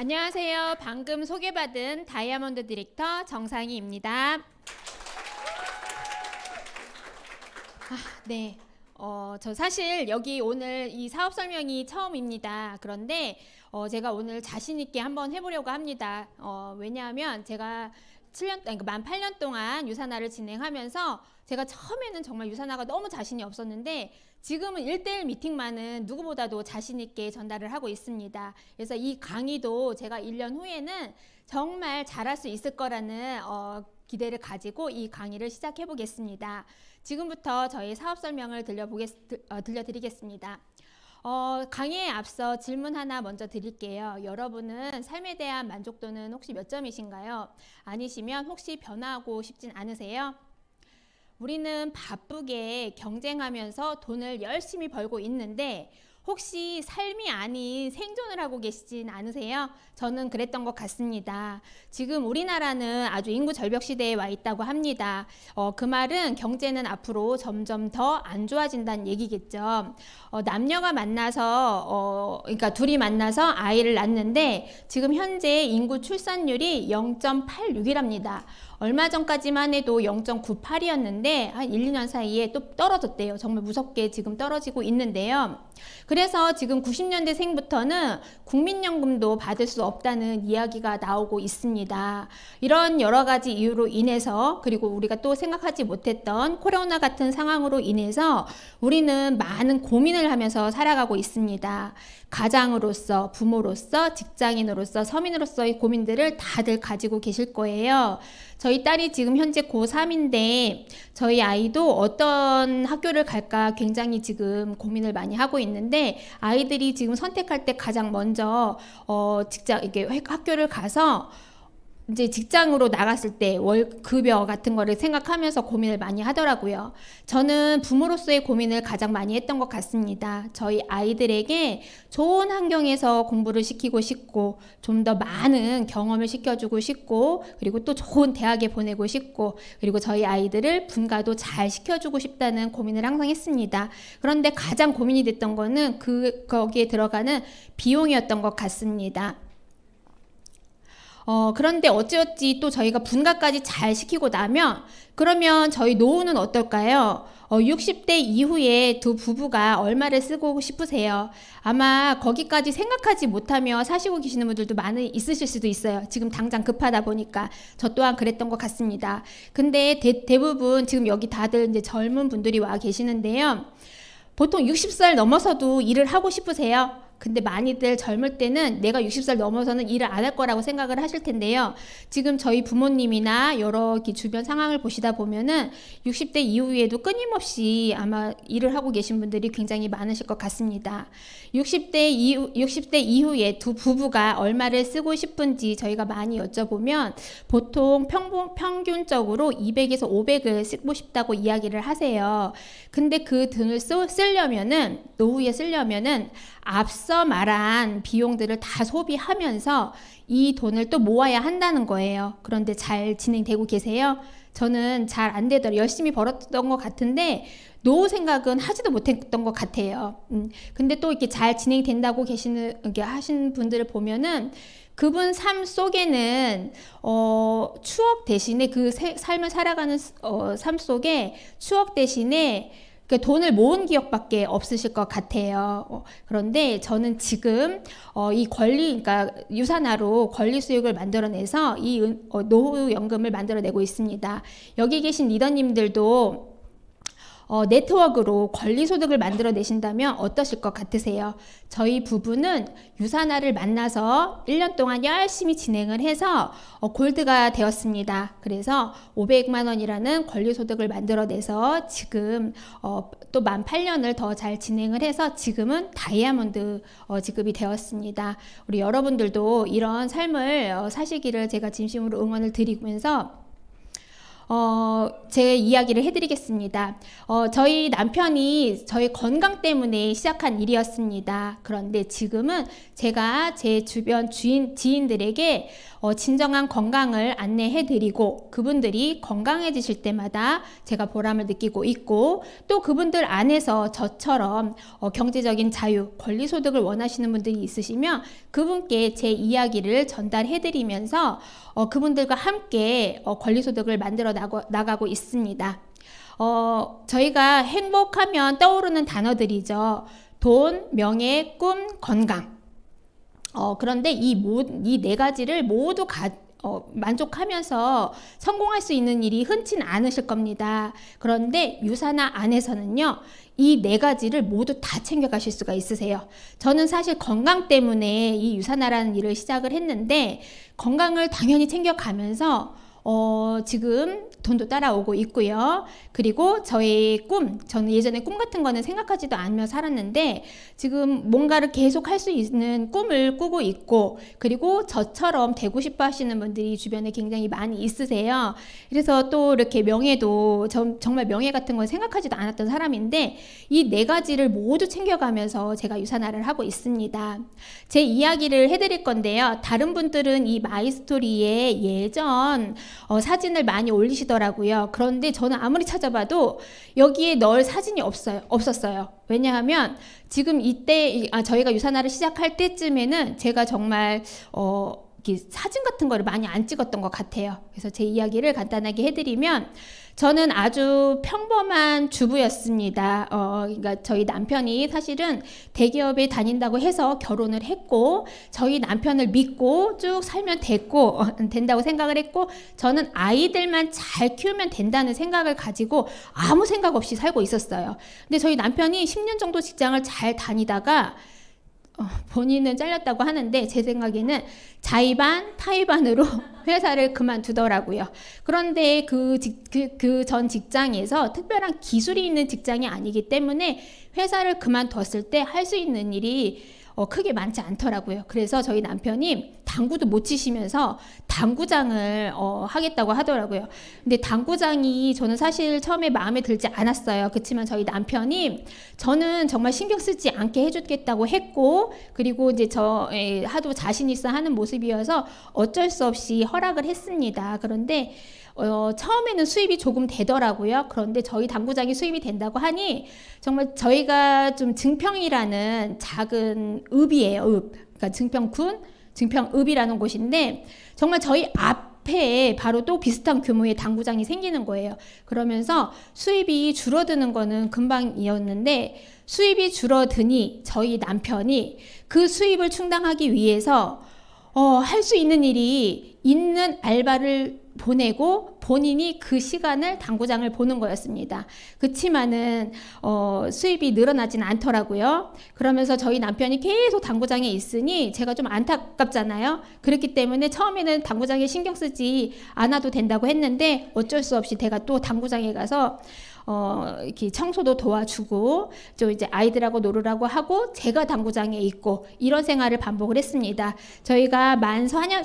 안녕하세요. 방금 소개받은 다이아몬드 디렉터 정상희입니다. 네. 저 사실 여기 오늘 이 사업 설명이 처음입니다. 그런데 제가 오늘 자신 있게 한번 해보려고 합니다. 왜냐하면 제가 만 8년 동안 유산화를 진행하면서 제가 처음에는 정말 유산화가 너무 자신이 없었는데 지금은 1대1 미팅만은 누구보다도 자신 있게 전달을 하고 있습니다. 그래서 이 강의도 제가 1년 후에는 정말 잘할 수 있을 거라는 기대를 가지고 이 강의를 시작해 보겠습니다. 지금부터 저희 사업 설명을 들려드리겠습니다. 강의에 앞서 질문 하나 먼저 드릴게요. 여러분은 삶에 대한 만족도는 혹시 몇 점이신가요? 아니시면 혹시 변화하고 싶진 않으세요? 우리는 바쁘게 경쟁하면서 돈을 열심히 벌고 있는데 혹시 삶이 아닌 생존을 하고 계시진 않으세요? 저는 그랬던 것 같습니다. 지금 우리나라는 아주 인구 절벽 시대에 와 있다고 합니다. 그 말은 경제는 앞으로 점점 더 안 좋아진다는 얘기겠죠. 남녀가 만나서 그러니까 둘이 만나서 아이를 낳는데 지금 현재 인구 출산율이 0.86이랍니다. 얼마 전까지만 해도 0.98이었는데 한 1, 2년 사이에 또 떨어졌대요. 정말 무섭게 지금 떨어지고 있는데요. 그래서 지금 90년대생부터는 국민연금도 받을 수 없다는 이야기가 나오고 있습니다. 이런 여러 가지 이유로 인해서 그리고 우리가 또 생각하지 못했던 코로나 같은 상황으로 인해서 우리는 많은 고민을 하면서 살아가고 있습니다. 가장으로서, 부모로서, 직장인으로서, 서민으로서의 고민들을 다들 가지고 계실 거예요. 저희 딸이 지금 현재 고3인데 저희 아이도 어떤 학교를 갈까 굉장히 지금 고민을 많이 하고 있는데 아이들이 지금 선택할 때 가장 먼저 학교를 가서 이제 직장으로 나갔을 때 월급여 같은 거를 생각하면서 고민을 많이 하더라고요. 저는 부모로서의 고민을 가장 많이 했던 것 같습니다. 저희 아이들에게 좋은 환경에서 공부를 시키고 싶고 좀 더 많은 경험을 시켜주고 싶고 그리고 또 좋은 대학에 보내고 싶고 그리고 저희 아이들을 분가도 잘 시켜주고 싶다는 고민을 항상 했습니다. 그런데 가장 고민이 됐던 거는 거기에 들어가는 비용이었던 것 같습니다. 그런데 어찌어찌 또 저희가 분가까지 잘 시키고 나면 그러면 저희 노후는 어떨까요? 60대 이후에 두 부부가 얼마를 쓰고 싶으세요? 아마 거기까지 생각하지 못하며 사시고 계시는 분들도 많이 있으실 수도 있어요. 지금 당장 급하다 보니까 저 또한 그랬던 것 같습니다. 근데 대부분 지금 여기 다들 이제 젊은 분들이 와 계시는데요. 보통 60살 넘어서도 일을 하고 싶으세요? 근데 많이들 젊을 때는 내가 60살 넘어서는 일을 안 할 거라고 생각을 하실 텐데요. 지금 저희 부모님이나 여러 주변 상황을 보시다 보면은 60대 이후에도 끊임없이 아마 일을 하고 계신 분들이 굉장히 많으실 것 같습니다. 60대 이후에 두 부부가 얼마를 쓰고 싶은지 저희가 많이 여쭤보면 보통 평균적으로 200에서 500을 쓰고 싶다고 이야기를 하세요. 근데 그 돈을 노후에 쓰려면은 앞서 말한 비용들을 다 소비하면서 이 돈을 또 모아야 한다는 거예요. 그런데 잘 진행되고 계세요? 저는 잘 안 되더라고요. 열심히 벌었던 것 같은데 노후 생각은 하지도 못했던 것 같아요. 근데 또 이렇게 잘 진행된다고 하시는 분들을 보면은 그분 삶 속에는 추억 대신에 그 삶을 살아가는 삶 속에 추억 대신에 돈을 모은 기억밖에 없으실 것 같아요. 그런데 저는 지금 그러니까 유산화로 권리 수익을 만들어내서 이 노후연금을 만들어내고 있습니다. 여기 계신 리더님들도 네트워크로 권리소득을 만들어내신다면 어떠실 것 같으세요? 저희 부부는 유산화를 만나서 1년 동안 열심히 진행을 해서 골드가 되었습니다. 그래서 500만 원이라는 권리소득을 만들어내서 지금 또 만 8년을 더 잘 진행을 해서 지금은 다이아몬드 지급이 되었습니다. 우리 여러분들도 이런 삶을 사시기를 제가 진심으로 응원을 드리면서 제 이야기를 해드리겠습니다. 저희 남편이 저희 건강 때문에 시작한 일이었습니다. 그런데 지금은 제가 제 주변 지인들에게 진정한 건강을 안내해드리고 그분들이 건강해지실 때마다 제가 보람을 느끼고 있고, 또 그분들 안에서 저처럼 경제적인 자유, 권리소득을 원하시는 분들이 있으시면 그분께 제 이야기를 전달해드리면서 그분들과 함께 권리소득을 만들어 나가고 있습니다. 저희가 행복하면 떠오르는 단어들이죠. 돈, 명예, 꿈, 건강. 그런데 이 네 가지를 모두 만족하면서 성공할 수 있는 일이 흔치는 않으실 겁니다. 그런데 유산화 안에서는요, 이 네 가지를 모두 다 챙겨가실 수가 있으세요. 저는 사실 건강 때문에 이 유산화라는 일을 시작을 했는데, 건강을 당연히 챙겨가면서 지금 돈도 따라오고 있고요. 그리고 저의 저는 예전에 꿈 같은 거는 생각하지도 않으며 살았는데 지금 뭔가를 계속 할 수 있는 꿈을 꾸고 있고, 그리고 저처럼 되고 싶어 하시는 분들이 주변에 굉장히 많이 있으세요. 그래서 또 이렇게 명예도, 정말 명예 같은 건 생각하지도 않았던 사람인데 이 네 가지를 모두 챙겨가면서 제가 유산화를 하고 있습니다. 제 이야기를 해드릴 건데요. 다른 분들은 이 마이스토리에 예전 사진을 많이 올리시더라고요. 그런데 저는 아무리 찾아봐도 여기에 넣을 사진이 없었어요. 왜냐하면 지금 이때 저희가 유산화를 시작할 때쯤에는 제가 정말 사진 같은 거를 많이 안 찍었던 것 같아요. 그래서 제 이야기를 간단하게 해드리면, 저는 아주 평범한 주부였습니다. 그러니까 저희 남편이 사실은 대기업에 다닌다고 해서 결혼을 했고, 저희 남편을 믿고 쭉 살면 된다고 생각을 했고, 저는 아이들만 잘 키우면 된다는 생각을 가지고 아무 생각 없이 살고 있었어요. 근데 저희 남편이 10년 정도 직장을 잘 다니다가 본인은 잘렸다고 하는데 제 생각에는 자의반 타의반으로 회사를 그만두더라고요. 그런데 그 전 직장에서 특별한 기술이 있는 직장이 아니기 때문에 회사를 그만뒀을 때 할 수 있는 일이 크게 많지 않더라고요. 그래서 저희 남편이 당구도 못 치시면서 당구장을 하겠다고 하더라고요. 근데 당구장이 저는 사실 처음에 마음에 들지 않았어요. 그렇지만 저희 남편이 저는 정말 신경 쓰지 않게 해주겠다고 했고, 그리고 이제 하도 자신 있어 하는 모습이어서 어쩔 수 없이 허락을 했습니다. 그런데 처음에는 수입이 조금 되더라고요. 그런데 저희 당구장이 수입이 된다고 하니 정말 저희가 좀 증평이라는 작은 읍이에요. 그러니까 증평읍이라는 곳인데 정말 저희 앞에 바로 또 비슷한 규모의 당구장이 생기는 거예요. 그러면서 수입이 줄어드는 거는 금방이었는데, 수입이 줄어드니 저희 남편이 그 수입을 충당하기 위해서 할 수 있는 일이 있는 알바를 보내고 본인이 그 시간을 당구장을 보는 거였습니다. 그치만은 수입이 늘어나지는 않더라고요. 그러면서 저희 남편이 계속 당구장에 있으니 제가 좀 안타깝잖아요. 그렇기 때문에 처음에는 당구장에 신경 쓰지 않아도 된다고 했는데 어쩔 수 없이 제가 또 당구장에 가서 이렇게 청소도 도와주고 저 이제 아이들하고 놀으라고 하고 제가 당구장에 있고 이런 생활을 반복을 했습니다. 저희가 만 4년,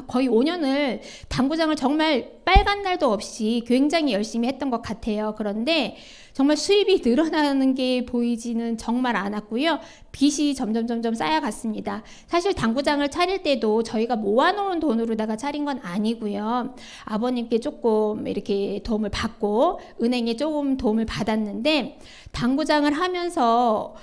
거의 5년을 당구장을 정말 빨간 날도 없이 굉장히 열심히 했던 것 같아요. 그런데 정말 수입이 늘어나는 게 보이지는 정말 않았고요. 빚이 점점 쌓여갔습니다. 사실 당구장을 차릴 때도 저희가 모아놓은 돈으로다가 차린 건 아니고요. 아버님께 조금 이렇게 도움을 받고 은행에 조금 도움을 받았는데, 당구장을 하면서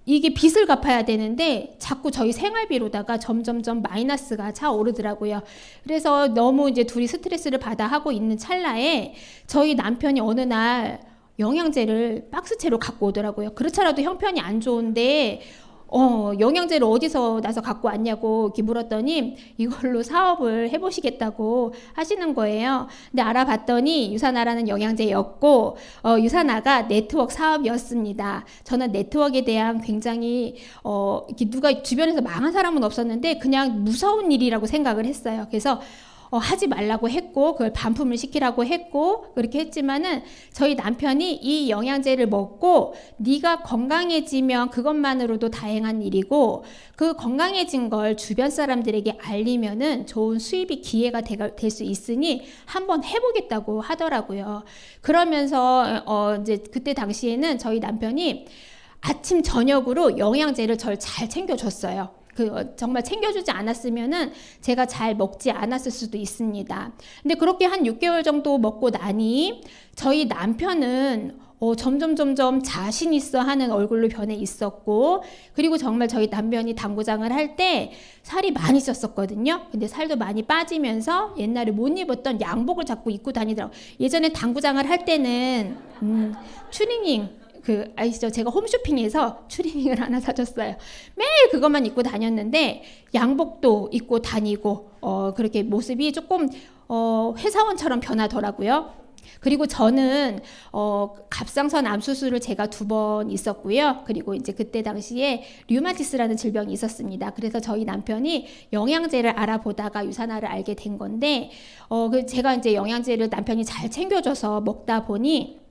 이게 빚을 갚아야 되는데 자꾸 저희 생활비로다가 점점점 마이너스가 차오르더라고요. 그래서 너무 이제 둘이 스트레스를 받아 하고 있는 찰나에 저희 남편이 어느 날 영양제를 박스채로 갖고 오더라고요. 그렇더라도 형편이 안 좋은데 영양제를 어디서 나서 갖고 왔냐고 이렇게 물었더니 이걸로 사업을 해보시겠다고 하시는 거예요. 근데 알아봤더니 유산화라는 영양제였고 유산화가 네트워크 사업이었습니다. 저는 네트워크에 대한 굉장히 이렇게 누가 주변에서 망한 사람은 없었는데 그냥 무서운 일이라고 생각을 했어요. 그래서 하지 말라고 했고 그걸 반품을 시키라고 했고 그렇게 했지만은 저희 남편이 이 영양제를 먹고 네가 건강해지면 그것만으로도 다행한 일이고 그 건강해진 걸 주변 사람들에게 알리면은 좋은 수입이 기회가 될 수 있으니 한번 해보겠다고 하더라고요. 그러면서 이제 그때 당시에는 저희 남편이 아침 저녁으로 영양제를 절 잘 챙겨줬어요. 정말 챙겨주지 않았으면은 제가 잘 먹지 않았을 수도 있습니다. 근데 그렇게 한 6개월 정도 먹고 나니 저희 남편은 점점 자신 있어 하는 얼굴로 변해 있었고 그리고 정말 저희 남편이 당구장을 할 때 살이 많이 쪘었거든요. 근데 살도 많이 빠지면서 옛날에 못 입었던 양복을 자꾸 입고 다니더라고요. 예전에 당구장을 할 때는 추리닝 아시죠? 제가 홈쇼핑에서 추리닝을 하나 사줬어요. 매일 그것만 입고 다녔는데 양복도 입고 다니고 그렇게 모습이 조금 회사원처럼 변하더라고요. 그리고 저는 갑상선 암 수술을 제가 2번 있었고요. 그리고 이제 그때 당시에 류마티스라는 질병이 있었습니다. 그래서 저희 남편이 영양제를 알아보다가 유산화를 알게 된 건데 제가 이제 영양제를 남편이 잘 챙겨줘서 먹다 보니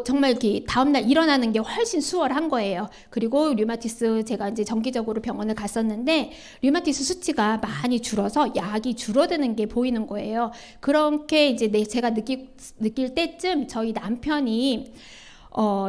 정말 이렇게 다음날 일어나는 게 훨씬 수월한 거예요. 그리고 류마티스 제가 이제 정기적으로 병원을 갔었는데 류마티스 수치가 많이 줄어서 약이 줄어드는 게 보이는 거예요. 그렇게 이제 제가 느낄 때쯤 저희 남편이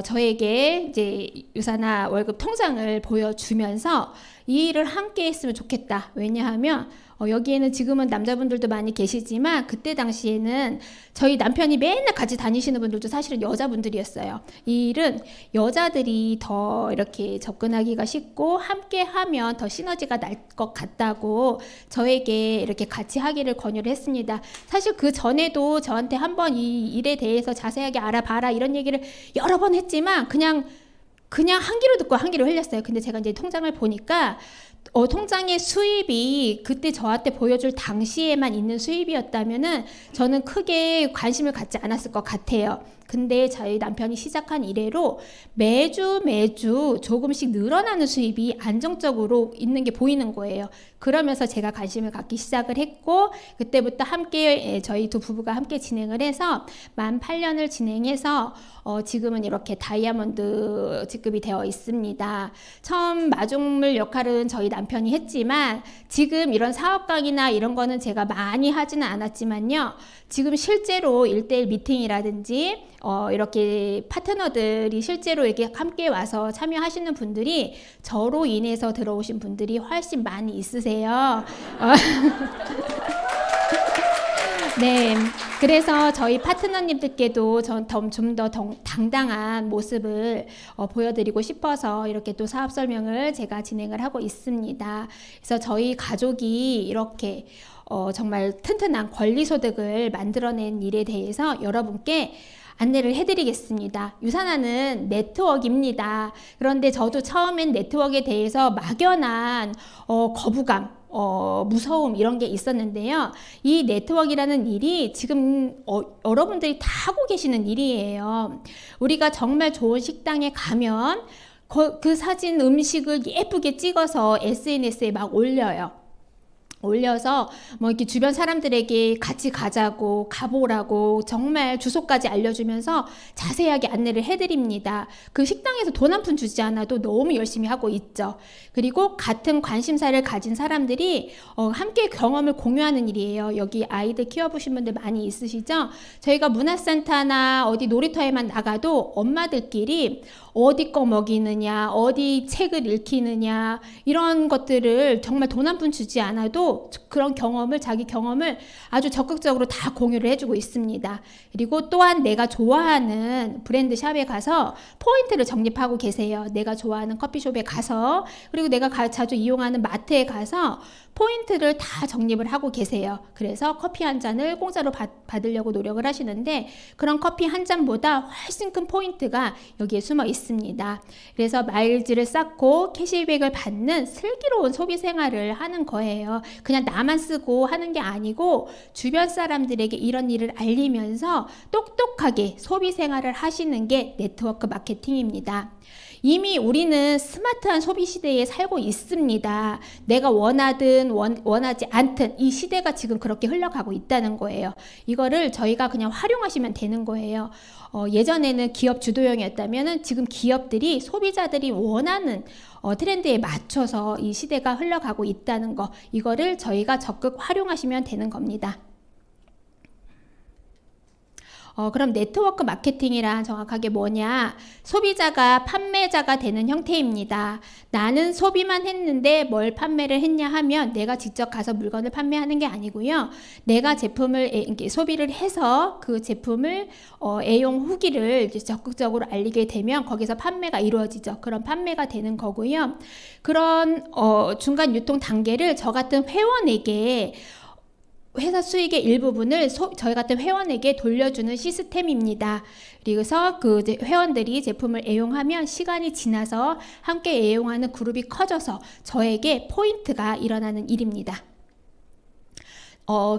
저에게 이제 유산화 월급 통장을 보여주면서 이 일을 함께 했으면 좋겠다. 왜냐하면 여기에는 지금은 남자분들도 많이 계시지만 그때 당시에는 저희 남편이 맨날 같이 다니시는 분들도 사실은 여자분들이었어요. 이 일은 여자들이 더 이렇게 접근하기가 쉽고 함께 하면 더 시너지가 날 것 같다고 저에게 이렇게 같이 하기를 권유를 했습니다. 사실 그 전에도 저한테 한번 이 일에 대해서 자세하게 알아봐라 이런 얘기를 여러 번 했지만 그냥 한 귀로 듣고 한 귀로 흘렸어요. 근데 제가 이제 통장을 보니까 통장의 수입이 그때 저한테 보여줄 당시에만 있는 수입이었다면은 저는 크게 관심을 갖지 않았을 것 같아요. 근데 저희 남편이 시작한 이래로 매주 조금씩 늘어나는 수입이 안정적으로 있는 게 보이는 거예요. 그러면서 제가 관심을 갖기 시작을 했고 그때부터 함께 저희 두 부부가 함께 진행을 해서 만 8년을 진행해서 지금은 이렇게 다이아몬드 직급이 되어 있습니다. 처음 마중물 역할은 저희 남편이 했지만 지금 이런 사업 강의나 이런 거는 제가 많이 하지는 않았지만요. 지금 실제로 1:1 미팅이라든지 이렇게 파트너들이 실제로 이렇게 함께 와서 참여하시는 분들이 저로 인해서 들어오신 분들이 훨씬 많이 있으세요. 네, 그래서 저희 파트너님들께도 좀 더 당당한 모습을 보여드리고 싶어서 이렇게 또 사업 설명을 제가 진행을 하고 있습니다. 그래서 저희 가족이 이렇게 정말 튼튼한 권리소득을 만들어낸 일에 대해서 여러분께 안내를 해드리겠습니다. 유산화는 네트워크입니다. 그런데 저도 처음엔 네트워크에 대해서 막연한 거부감, 무서움 이런 게 있었는데요. 이 네트워크라는 일이 지금 여러분들이 다 하고 계시는 일이에요. 우리가 정말 좋은 식당에 가면 그 사진 음식을 예쁘게 찍어서 SNS에 막 올려서 뭐 이렇게 주변 사람들에게 같이 가보라고 정말 주소까지 알려주면서 자세하게 안내를 해드립니다. 그 식당에서 돈 한 푼 주지 않아도 너무 열심히 하고 있죠. 그리고 같은 관심사를 가진 사람들이 함께 경험을 공유하는 일이에요. 여기 아이들 키워보신 분들 많이 있으시죠? 저희가 문화센터나 어디 놀이터에만 나가도 엄마들끼리 어디 거 먹이느냐, 어디 책을 읽히느냐 이런 것들을 정말 돈 한 푼 주지 않아도 그런 자기 경험을 아주 적극적으로 다 공유를 해주고 있습니다. 그리고 또한 내가 좋아하는 브랜드 샵에 가서 포인트를 적립하고 계세요. 내가 좋아하는 커피숍에 가서 그리고 내가 자주 이용하는 마트에 가서 포인트를 다 적립을 하고 계세요. 그래서 커피 한 잔을 공짜로 받으려고 노력을 하시는데 그런 커피 한 잔보다 훨씬 큰 포인트가 여기에 숨어 있습니다. 그래서 마일즈를 쌓고 캐시백을 받는 슬기로운 소비 생활을 하는 거예요. 그냥 나만 쓰고 하는 게 아니고 주변 사람들에게 이런 일을 알리면서 똑똑하게 소비 생활을 하시는 게 네트워크 마케팅입니다. 이미 우리는 스마트한 소비 시대에 살고 있습니다. 내가 원하든 원하지 않든 이 시대가 지금 그렇게 흘러가고 있다는 거예요. 이거를 저희가 그냥 활용하시면 되는 거예요. 예전에는 기업 주도형이었다면 지금 기업들이 소비자들이 원하는 트렌드에 맞춰서 이 시대가 흘러가고 있다는 거, 이거를 저희가 적극 활용하시면 되는 겁니다. 그럼 네트워크 마케팅이란 정확하게 뭐냐? 소비자가 판매자가 되는 형태입니다. 나는 소비만 했는데 뭘 판매를 했냐 하면 내가 직접 가서 물건을 판매하는 게 아니고요. 내가 제품을 소비를 해서 그 제품을 애용 후기를 적극적으로 알리게 되면 거기서 판매가 이루어지죠. 그런 판매가 되는 거고요. 그런 중간 유통 단계를 저 같은 회원에게 회사 수익의 일부분을 저희 같은 회원에게 돌려주는 시스템입니다. 그래서 그 회원들이 제품을 애용하면 시간이 지나서 함께 애용하는 그룹이 커져서 저에게 포인트가 일어나는 일입니다.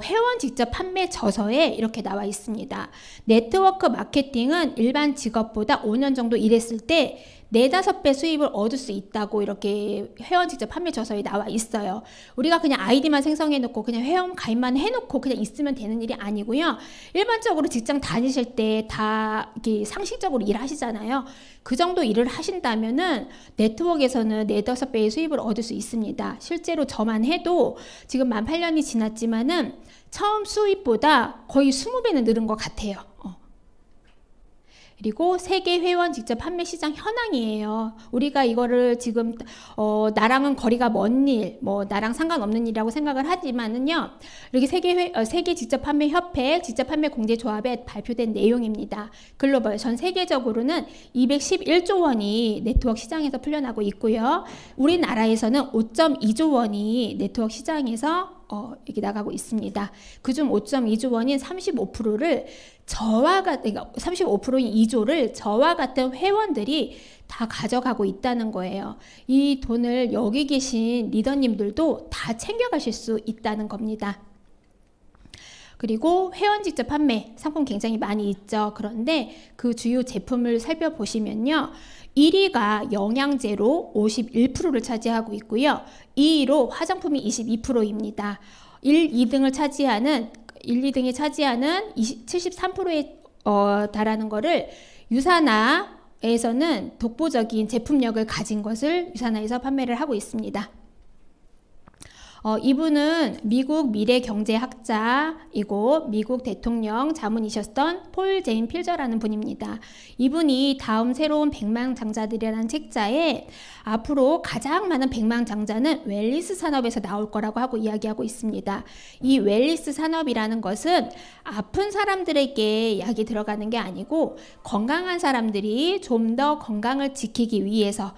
회원 직접 판매 저서에 이렇게 나와 있습니다. 네트워크 마케팅은 일반 직업보다 5년 정도 일했을 때 4-5배 수입을 얻을 수 있다고 이렇게 회원 직접 판매 저서에 나와 있어요. 우리가 그냥 아이디만 생성해 놓고 그냥 회원 가입만 해놓고 그냥 있으면 되는 일이 아니고요. 일반적으로 직장 다니실 때 다 상식적으로 일하시잖아요. 그 정도 일을 하신다면은 네트워크에서는 4-5배의 수입을 얻을 수 있습니다. 실제로 저만 해도 지금 만 8년이 지났지만은 처음 수입보다 거의 20배는 늘은 것 같아요. 그리고 세계 회원 직접 판매 시장 현황이에요. 우리가 이거를 지금 나랑은 거리가 먼 일, 뭐 나랑 상관없는 일이라고 생각을 하지만은요. 이렇게 세계 직접 판매 협회, 직접 판매 공제 조합에 발표된 내용입니다. 글로벌 전 세계적으로는 211조 원이 네트워크 시장에서 풀려나고 있고요. 우리나라에서는 5.2조 원이 네트워크 시장에서 이렇게 나가고 있습니다. 그중 5.2조 원인 35%를 그러니까 35%인 2조를 저와 같은 회원들이 다 가져가고 있다는 거예요. 이 돈을 여기 계신 리더님들도 다 챙겨가실 수 있다는 겁니다. 그리고 회원 직접 판매 상품 굉장히 많이 있죠. 그런데 그 주요 제품을 살펴보시면요. 1위가 영양제로 51%를 차지하고 있고요. 2위로 화장품이 22%입니다. 1, 2등이 차지하는 73%에 달하는 거를 유사나에서는 독보적인 제품력을 가진 것을 유사나에서 판매를 하고 있습니다. 이분은 미국 미래경제학자이고 미국 대통령 자문이셨던 폴 제인 필저라는 분입니다. 이분이 다음 새로운 백만장자들이라는 책자에 앞으로 가장 많은 백만장자는 웰니스 산업에서 나올 거라고 하고 이야기하고 있습니다. 이 웰니스 산업이라는 것은 아픈 사람들에게 약이 들어가는 게 아니고 건강한 사람들이 좀 더 건강을 지키기 위해서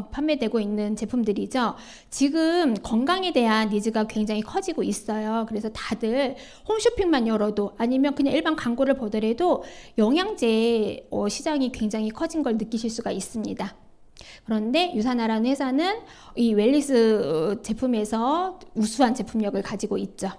판매되고 있는 제품들이죠. 지금 건강에 대한 니즈가 굉장히 커지고 있어요. 그래서 다들 홈쇼핑만 열어도 아니면 그냥 일반 광고를 보더라도 영양제 시장이 굉장히 커진 걸 느끼실 수가 있습니다. 그런데 유사나라는 회사는 이 웰니스 제품에서 우수한 제품력을 가지고 있죠.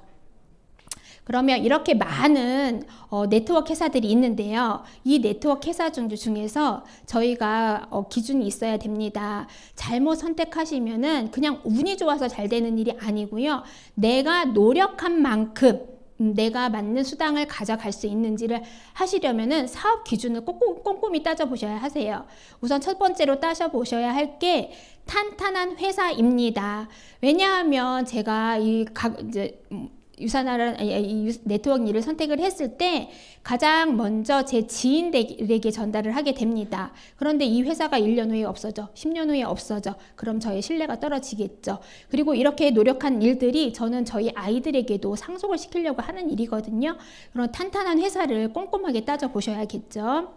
그러면 이렇게 많은 네트워크 회사들이 있는데요. 이 네트워크 회사 중에서 저희가 기준이 있어야 됩니다. 잘못 선택하시면은 그냥 운이 좋아서 잘 되는 일이 아니고요. 내가 노력한 만큼 내가 맞는 수당을 가져갈 수 있는지를 하시려면은 사업 기준을 꼼꼼히 따져보셔야 하세요. 우선 첫 번째로 따져보셔야 할 게 탄탄한 회사입니다. 왜냐하면 제가 네트워크 일을 선택을 했을 때 가장 먼저 제 지인들에게 전달을 하게 됩니다. 그런데 이 회사가 1년 후에 없어져, 10년 후에 없어져. 그럼 저의 신뢰가 떨어지겠죠. 그리고 이렇게 노력한 일들이 저는 저희 아이들에게도 상속을 시키려고 하는 일이거든요. 그런 탄탄한 회사를 꼼꼼하게 따져보셔야겠죠.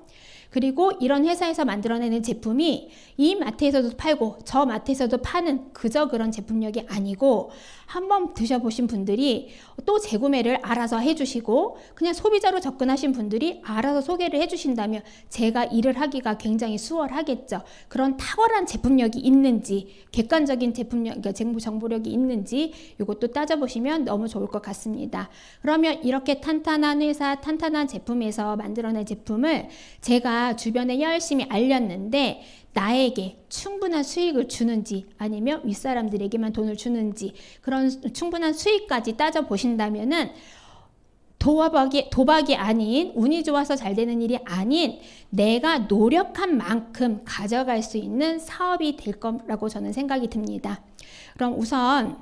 그리고 이런 회사에서 만들어내는 제품이 이 마트에서도 팔고 저 마트에서도 파는 그저 그런 제품력이 아니고 한번 드셔보신 분들이 또 재구매를 알아서 해주시고 그냥 소비자로 접근하신 분들이 알아서 소개를 해주신다면 제가 일을 하기가 굉장히 수월하겠죠. 그런 탁월한 제품력이 있는지 객관적인 제품력, 그러니까 정보력이 있는지 이것도 따져보시면 너무 좋을 것 같습니다. 그러면 이렇게 탄탄한 회사, 탄탄한 제품에서 만들어낸 제품을 제가 내가 주변에 열심히 알렸는데 나에게 충분한 수익을 주는지 아니면 윗사람들에게만 돈을 주는지 그런 충분한 수익까지 따져보신다면은 도박이 아닌 운이 좋아서 잘 되는 일이 아닌 내가 노력한 만큼 가져갈 수 있는 사업이 될 거라고 저는 생각이 듭니다. 그럼 우선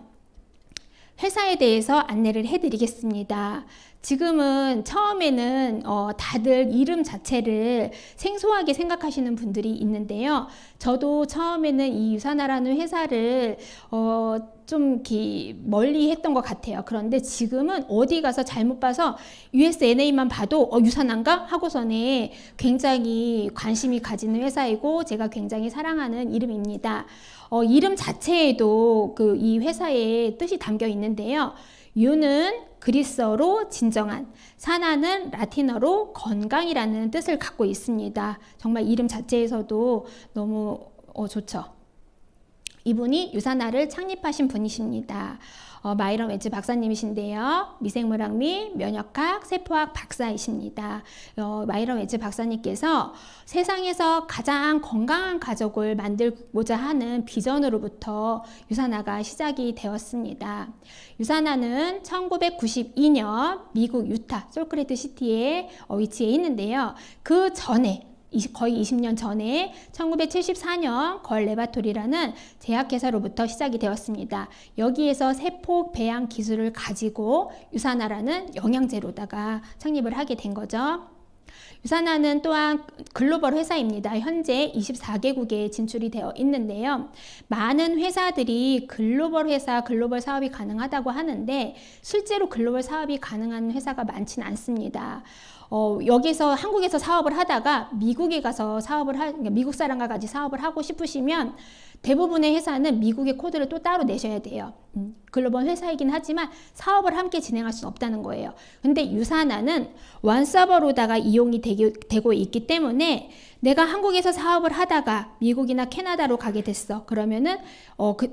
회사에 대해서 안내를 해드리겠습니다. 지금은 처음에는 다들 이름 자체를 생소하게 생각하시는 분들이 있는데요. 저도 처음에는 이 유사나라는 회사를 좀 멀리 했던 것 같아요. 그런데 지금은 어디 가서 잘못 봐서 USNA만 봐도 유사난가? 하고서는 굉장히 관심이 가지는 회사이고 제가 굉장히 사랑하는 이름입니다. 이름 자체에도 이 회사의 뜻이 담겨 있는데요. 유는 그리스어로 진정한, 사나는 라틴어로 건강이라는 뜻을 갖고 있습니다. 정말 이름 자체에서도 너무 좋죠. 이분이 유사나를 창립하신 분이십니다. 마이런 웨즈 박사님이신데요. 미생물학 및 면역학, 세포학 박사이십니다. 마이런 웨즈 박사님께서 세상에서 가장 건강한 가족을 만들고자 하는 비전으로부터 유사나가 시작이 되었습니다. 유사나는 1992년 미국 유타 솔크레트 시티에 위치해 있는데요. 그 전에 거의 20년 전에 1974년 걸 레바토리라는 제약회사로부터 시작이 되었습니다. 여기에서 세포 배양 기술을 가지고 유사나라는 영양제로다가 창립을 하게 된 거죠. 유사나는 또한 글로벌 회사입니다. 현재 24개국에 진출이 되어 있는데요. 많은 회사들이 글로벌 회사, 글로벌 사업이 가능하다고 하는데 실제로 글로벌 사업이 가능한 회사가 많지는 않습니다. 여기서 한국에서 사업을 하다가 미국에 가서 미국 사람과 같이 사업을 하고 싶으시면 대부분의 회사는 미국의 코드를 또 따로 내셔야 돼요. 글로벌 회사이긴 하지만 사업을 함께 진행할 수는 없다는 거예요. 근데 유사나는 원서버로다가 이용이 되고 있기 때문에 내가 한국에서 사업을 하다가 미국이나 캐나다로 가게 됐어. 그러면은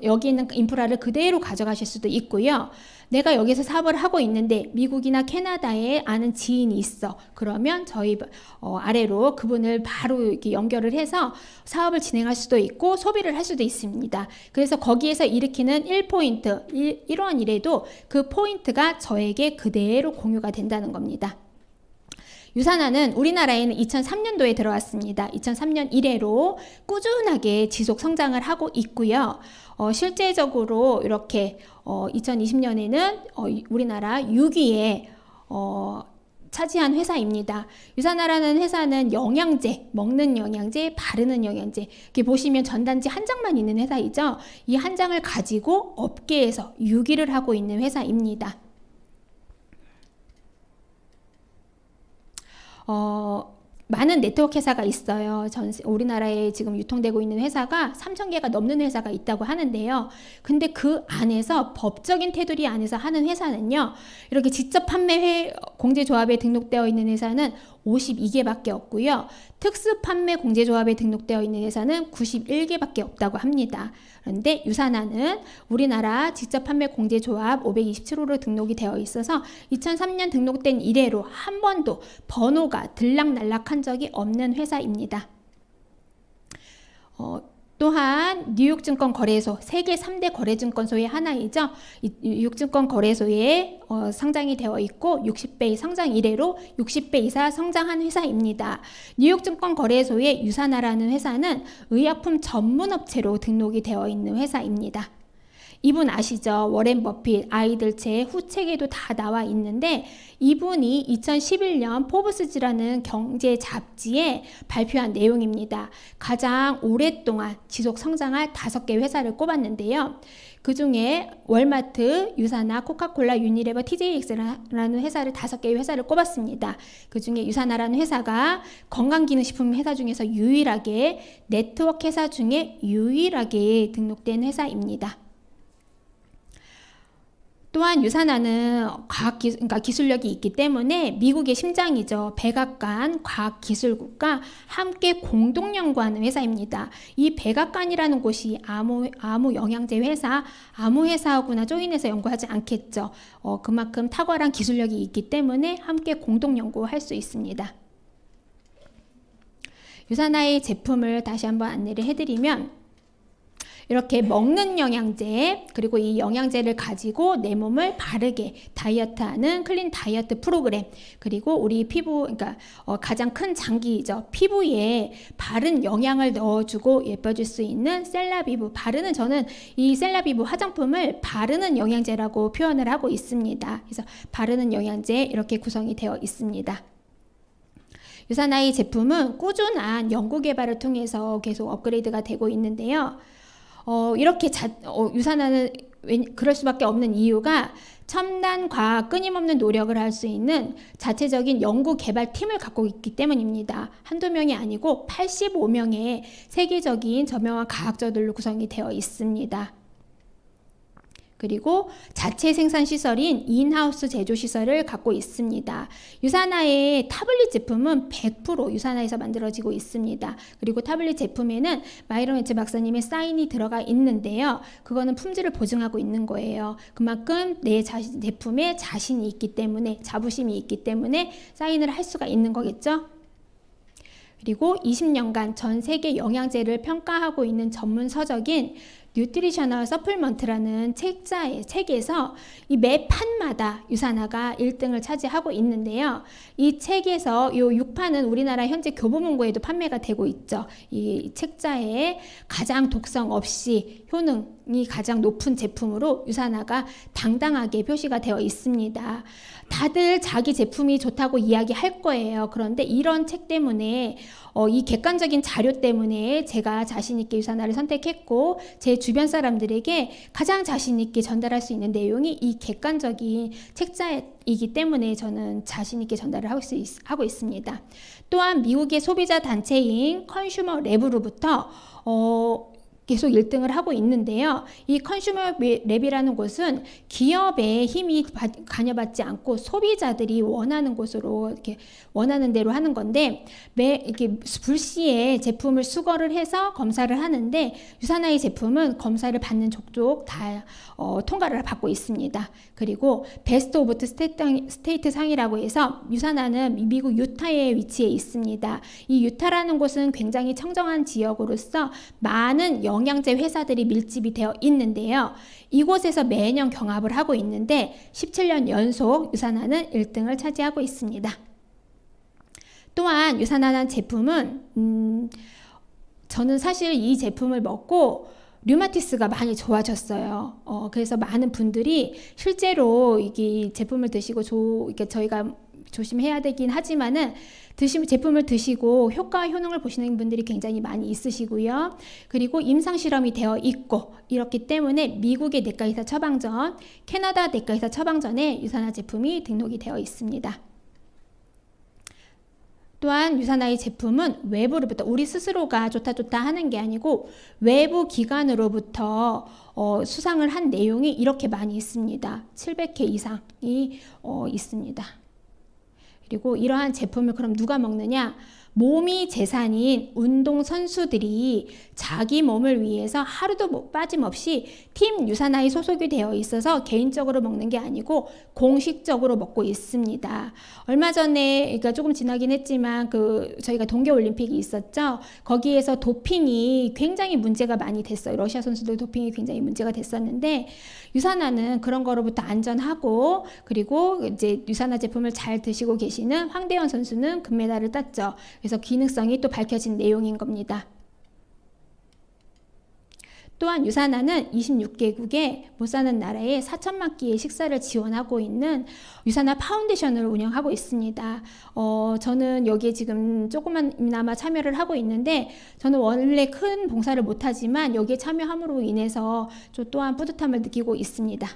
여기 있는 인프라를 그대로 가져가실 수도 있고요. 내가 여기서 사업을 하고 있는데 미국이나 캐나다에 아는 지인이 있어. 그러면 저희 아래로 그분을 바로 이렇게 연결을 해서 사업을 진행할 수도 있고 소비를 할 수도 있습니다. 그래서 거기에서 일으키는 1포인트, 1원 이래도 그 포인트가 저에게 그대로 공유가 된다는 겁니다. 유사나는 우리나라에는 2003년도에 들어왔습니다. 2003년 이래로 꾸준하게 지속 성장을 하고 있고요. 실제적으로 이렇게 2020년에는 우리나라 6위에 차지한 회사입니다. 유사나라는 회사는 영양제, 먹는 영양제, 바르는 영양제, 이렇게 보시면 전단지 한 장만 있는 회사이죠. 이 한 장을 가지고 업계에서 6위를 하고 있는 회사입니다. 많은 네트워크 회사가 있어요. 우리나라에 지금 유통되고 있는 회사가 3,000개가 넘는 회사가 있다고 하는데요. 근데 그 안에서 법적인 테두리 안에서 하는 회사는요. 이렇게 직접 판매 공제조합에 등록되어 있는 회사는 52개밖에 없고요. 특수 판매 공제조합에 등록되어 있는 회사는 91개밖에 없다고 합니다. 그런데 유사나는 우리나라 직접 판매 공제조합 527호로 등록이 되어 있어서 2003년 등록된 이래로 한 번도 번호가 들락날락한 적이 없는 회사입니다. 또한 뉴욕증권거래소, 세계 3대 거래증권소의 하나이죠. 뉴욕증권거래소에 상장이 되어 있고 60배 성장 이래로 60배 이상 성장한 회사입니다. 뉴욕증권거래소의 유사나라는 회사는 의약품 전문업체로 등록이 되어 있는 회사입니다. 이분 아시죠? 워렌 버핏 아이들 책, 후책에도 다 나와 있는데 이분이 2011년 포브스지라는 경제 잡지에 발표한 내용입니다. 가장 오랫동안 지속 성장할 5개 회사를 꼽았는데요. 그 중에 월마트, 유사나, 코카콜라, 유니레버, TJX라는 회사를 5개의 회사를 꼽았습니다. 그 중에 유사나라는 회사가 건강기능식품 회사 중에서 유일하게 네트워크 회사 중에 유일하게 등록된 회사입니다. 또한 유사나는 그러니까 기술력이 있기 때문에 미국의 심장이죠. 백악관 과학기술국과 함께 공동 연구하는 회사입니다. 이 백악관이라는 곳이 아무 영양제 회사, 아무 회사하고나 조인해서 연구하지 않겠죠. 그만큼 탁월한 기술력이 있기 때문에 함께 공동 연구할 수 있습니다. 유산화의 제품을 다시 한번 안내를 해드리면 이렇게 먹는 영양제, 그리고 이 영양제를 가지고 내 몸을 바르게 다이어트하는 클린 다이어트 프로그램, 그리고 우리 피부, 그러니까 가장 큰 장기이죠. 피부에 바른 영양을 넣어주고 예뻐질 수 있는 셀라비브, 바르는, 저는 이 셀라비브 화장품을 바르는 영양제라고 표현을 하고 있습니다. 그래서 바르는 영양제 이렇게 구성이 되어 있습니다. 유산화의 제품은 꾸준한 연구 개발을 통해서 계속 업그레이드가 되고 있는데요. 이렇게 유산화는 그럴 수밖에 없는 이유가 첨단 과학 끊임없는 노력을 할 수 있는 자체적인 연구 개발 팀을 갖고 있기 때문입니다. 한두 명이 아니고 85명의 세계적인 저명한 과학자들로 구성이 되어 있습니다. 그리고 자체 생산 시설인 인하우스 제조 시설을 갖고 있습니다. 유산화의 타블릿 제품은 100% 유산화에서 만들어지고 있습니다. 그리고 타블릿 제품에는 마이런 웨츠 박사님의 사인이 들어가 있는데요. 그거는 품질을 보증하고 있는 거예요. 그만큼 내 제품에 자신이 있기 때문에, 자부심이 있기 때문에 사인을 할 수가 있는 거겠죠. 그리고 20년간 전 세계 영양제를 평가하고 있는 전문 서적인 뉴트리셔널 서플먼트라는 책에서 이 매 판마다 유산화가 1등을 차지하고 있는데요. 이 책에서 이 6판은 우리나라 현재 교보문고에도 판매가 되고 있죠. 이 책자에 가장 독성 없이 효능이 가장 높은 제품으로 유산화가 당당하게 표시가 되어 있습니다. 다들 자기 제품이 좋다고 이야기할 거예요. 그런데 이런 책 때문에 이 객관적인 자료 때문에 제가 자신있게 유산화를 선택했고, 제 주변 사람들에게 가장 자신있게 전달할 수 있는 내용이 이 객관적인 책자이기 때문에 저는 자신있게 전달을 하고 있습니다. 또한 미국의 소비자 단체인 컨슈머 랩으로부터 계속 1등을 하고 있는데요. 이 컨슈머 랩이라는 곳은 기업의 힘이 관여받지 않고 소비자들이 원하는 곳으로 이렇게 원하는 대로 하는 건데, 이렇게 불시에 제품을 수거를 해서 검사를 하는데, 유산화의 제품은 검사를 받는 족족 다 통과를 받고 있습니다. 그리고 베스트 오브 스테이트 상이라고 해서 유산화는 미국 유타에 위치해 있습니다. 이 유타라는 곳은 굉장히 청정한 지역으로서 많은 영양제 회사들이 밀집이 되어 있는데요. 이곳에서 매년 경합을 하고 있는데 17년 연속 유산화는 1등을 차지하고 있습니다. 또한 유산화란 제품은 저는 사실 이 제품을 먹고 류마티스가 많이 좋아졌어요. 그래서 많은 분들이 실제로 이 제품을 드시고 저희가 조심해야 되긴 하지만은 제품을 드시고 효과와 효능을 보시는 분들이 굉장히 많이 있으시고요. 그리고 임상실험이 되어 있고 이렇기 때문에 미국의 내과의사 처방전, 캐나다 내과의사 처방전에 유산화 제품이 등록이 되어 있습니다. 또한 유산화의 제품은 외부로부터, 우리 스스로가 좋다 하는 게 아니고 외부 기관으로부터 수상을 한 내용이 이렇게 많이 있습니다. 700회 이상이 있습니다. 그리고 이러한 제품을 그럼 누가 먹느냐? 몸이 재산인 운동선수들이 자기 몸을 위해서 하루도 빠짐없이 팀 유산화에 소속이 되어 있어서 개인적으로 먹는 게 아니고 공식적으로 먹고 있습니다. 얼마 전에, 그러니까 조금 지나긴 했지만 저희가 동계올림픽이 있었죠. 거기에서 도핑이 굉장히 문제가 많이 됐어요. 러시아 선수들 도핑이 굉장히 문제가 됐었는데, 유산화는 그런 거로부터 안전하고, 그리고 이제 유산화 제품을 잘 드시고 계시는 황대현 선수는 금메달을 땄죠. 그래서 기능성이 또 밝혀진 내용인 겁니다. 또한 유산화는 26개국의 못 사는 나라에 4천만 끼의 식사를 지원하고 있는 유산화 파운데이션을 운영하고 있습니다. 저는 여기에 지금 조금만나마 참여를 하고 있는데, 저는 원래 큰 봉사를 못하지만 여기에 참여함으로 인해서 저 또한 뿌듯함을 느끼고 있습니다.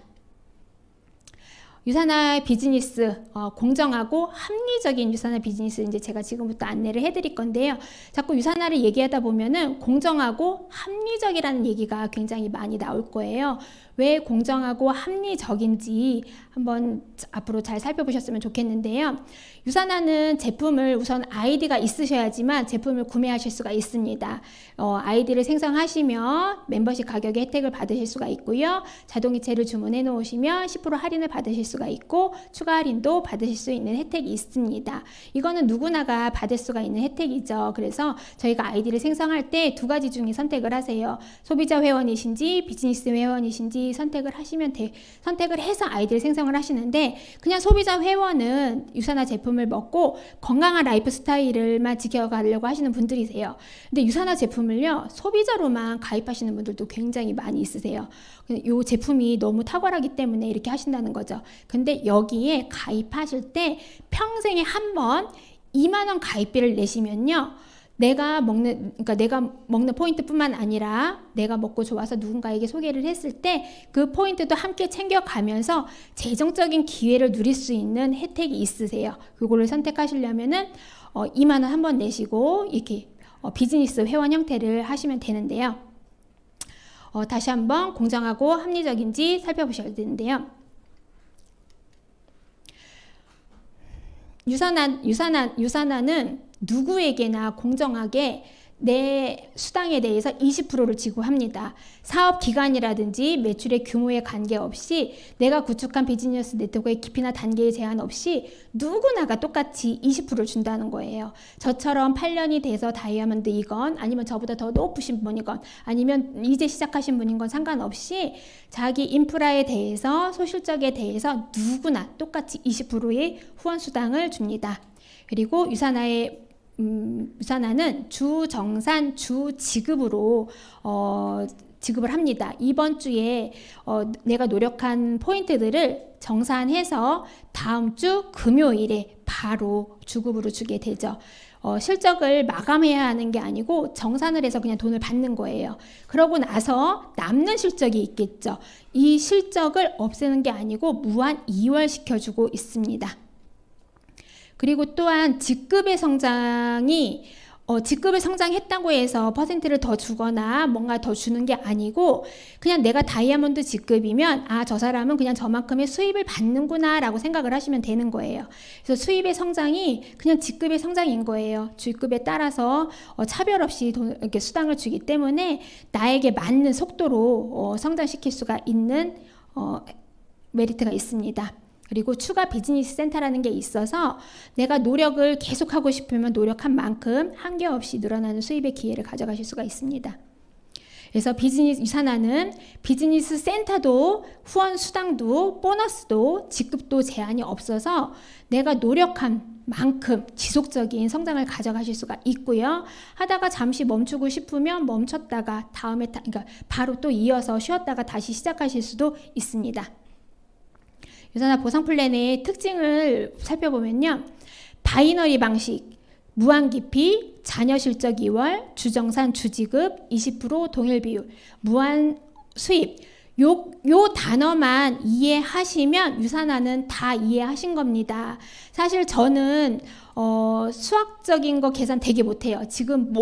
유산화 비즈니스, 공정하고 합리적인 유산화 비즈니스 이제 제가 지금부터 안내를 해드릴 건데요. 자꾸 유산화를 얘기하다 보면은 공정하고 합리적이라는 얘기가 굉장히 많이 나올 거예요. 왜 공정하고 합리적인지 한번 앞으로 잘 살펴보셨으면 좋겠는데요. 유산하는 제품을 우선 아이디가 있으셔야지만 제품을 구매하실 수가 있습니다. 아이디를 생성하시면 멤버십 가격의 혜택을 받으실 수가 있고요. 자동이체를 주문해 놓으시면 10% 할인을 받으실 수가 있고 추가 할인도 받으실 수 있는 혜택이 있습니다. 이거는 누구나가 받을 수가 있는 혜택이죠. 그래서 저희가 아이디를 생성할 때 두 가지 중에 선택을 하세요. 소비자 회원이신지 비즈니스 회원이신지 선택을 해서 아이디를 생성을 하시는데, 그냥 소비자 회원은 유산화 제품을 먹고 건강한 라이프 스타일을만 지켜가려고 하시는 분들이세요. 근데 유산화 제품을요, 소비자로만 가입하시는 분들도 굉장히 많이 있으세요. 이 제품이 너무 탁월하기 때문에 이렇게 하신다는 거죠. 근데 여기에 가입하실 때 평생에 한 번 2만 원 가입비를 내시면요, 내가 먹는 포인트뿐만 아니라 내가 먹고 좋아서 누군가에게 소개를 했을 때 그 포인트도 함께 챙겨가면서 재정적인 기회를 누릴 수 있는 혜택이 있으세요. 그거를 선택하시려면은 2만 원 한 번 내시고 이렇게 비즈니스 회원 형태를 하시면 되는데요. 다시 한번 공정하고 합리적인지 살펴보셔야 되는데요. 유산화는 누구에게나 공정하게 내 수당에 대해서 20%를 지급합니다. 사업 기간이라든지 매출의 규모에 관계없이 내가 구축한 비즈니스 네트워크의 깊이나 단계에 제한 없이 누구나가 똑같이 20%를 준다는 거예요. 저처럼 8년이 돼서 다이아몬드이건 아니면 저보다 더 높으신 분이건 아니면 이제 시작하신 분인 건 상관없이 자기 인프라에 대해서 소실적에 대해서 누구나 똑같이 20%의 후원 수당을 줍니다. 그리고 유산화는 주정산 주지급으로 지급을 합니다. 이번 주에 내가 노력한 포인트들을 정산해서 다음 주 금요일에 바로 주급으로 주게 되죠. 실적을 마감해야 하는 게 아니고 정산을 해서 그냥 돈을 받는 거예요. 그러고 나서 남는 실적이 있겠죠. 이 실적을 없애는 게 아니고 무한 이월시켜주고 있습니다. 그리고 또한 직급의 성장했다고 해서 퍼센트를 더 주거나 뭔가 더 주는 게 아니고 그냥 내가 다이아몬드 직급이면 저 사람은 그냥 저만큼의 수입을 받는구나 라고 생각을 하시면 되는 거예요. 그래서 수입의 성장이 그냥 직급의 성장인 거예요. 직급에 따라서 차별 없이 이렇게 수당을 주기 때문에 나에게 맞는 속도로 성장시킬 수가 있는 메리트가 있습니다. 그리고 추가 비즈니스 센터라는 게 있어서 내가 노력을 계속하고 싶으면 노력한 만큼 한계없이 늘어나는 수입의 기회를 가져가실 수가 있습니다. 그래서 유산화는 비즈니스 센터도 후원 수당도 보너스도 직급도 제한이 없어서 내가 노력한 만큼 지속적인 성장을 가져가실 수가 있고요. 하다가 잠시 멈추고 싶으면 멈췄다가 그러니까 바로 또 이어서 쉬었다가 다시 시작하실 수도 있습니다. 유산화 보상 플랜의 특징을 살펴보면요. 바이너리 방식, 무한 깊이, 자녀 실적 2월, 주정산 주지급, 20% 동일 비율, 무한 수입. 요 단어만 이해하시면 유산화는 다 이해하신 겁니다. 사실 저는 수학적인 거 계산 되게 못해요. 지금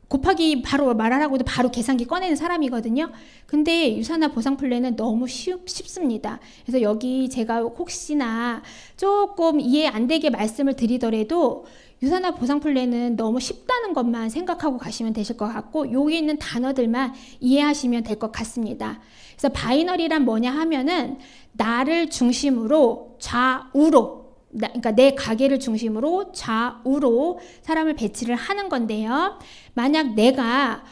곱하기 바로 말하라고도 바로 계산기 꺼내는 사람이거든요. 근데 유산화 보상 플랜은 너무 쉽습니다. 그래서 여기 제가 혹시나 조금 이해 안 되게 말씀을 드리더라도 유산화 보상 플랜은 너무 쉽다는 것만 생각하고 가시면 되실 것 같고 여기 있는 단어들만 이해하시면 될 것 같습니다. 그래서 바이너리란 뭐냐 하면은 나를 중심으로 좌우로 그러니까 내 가게를 중심으로 좌우로 사람을 배치를 하는 건데요. 만약 내가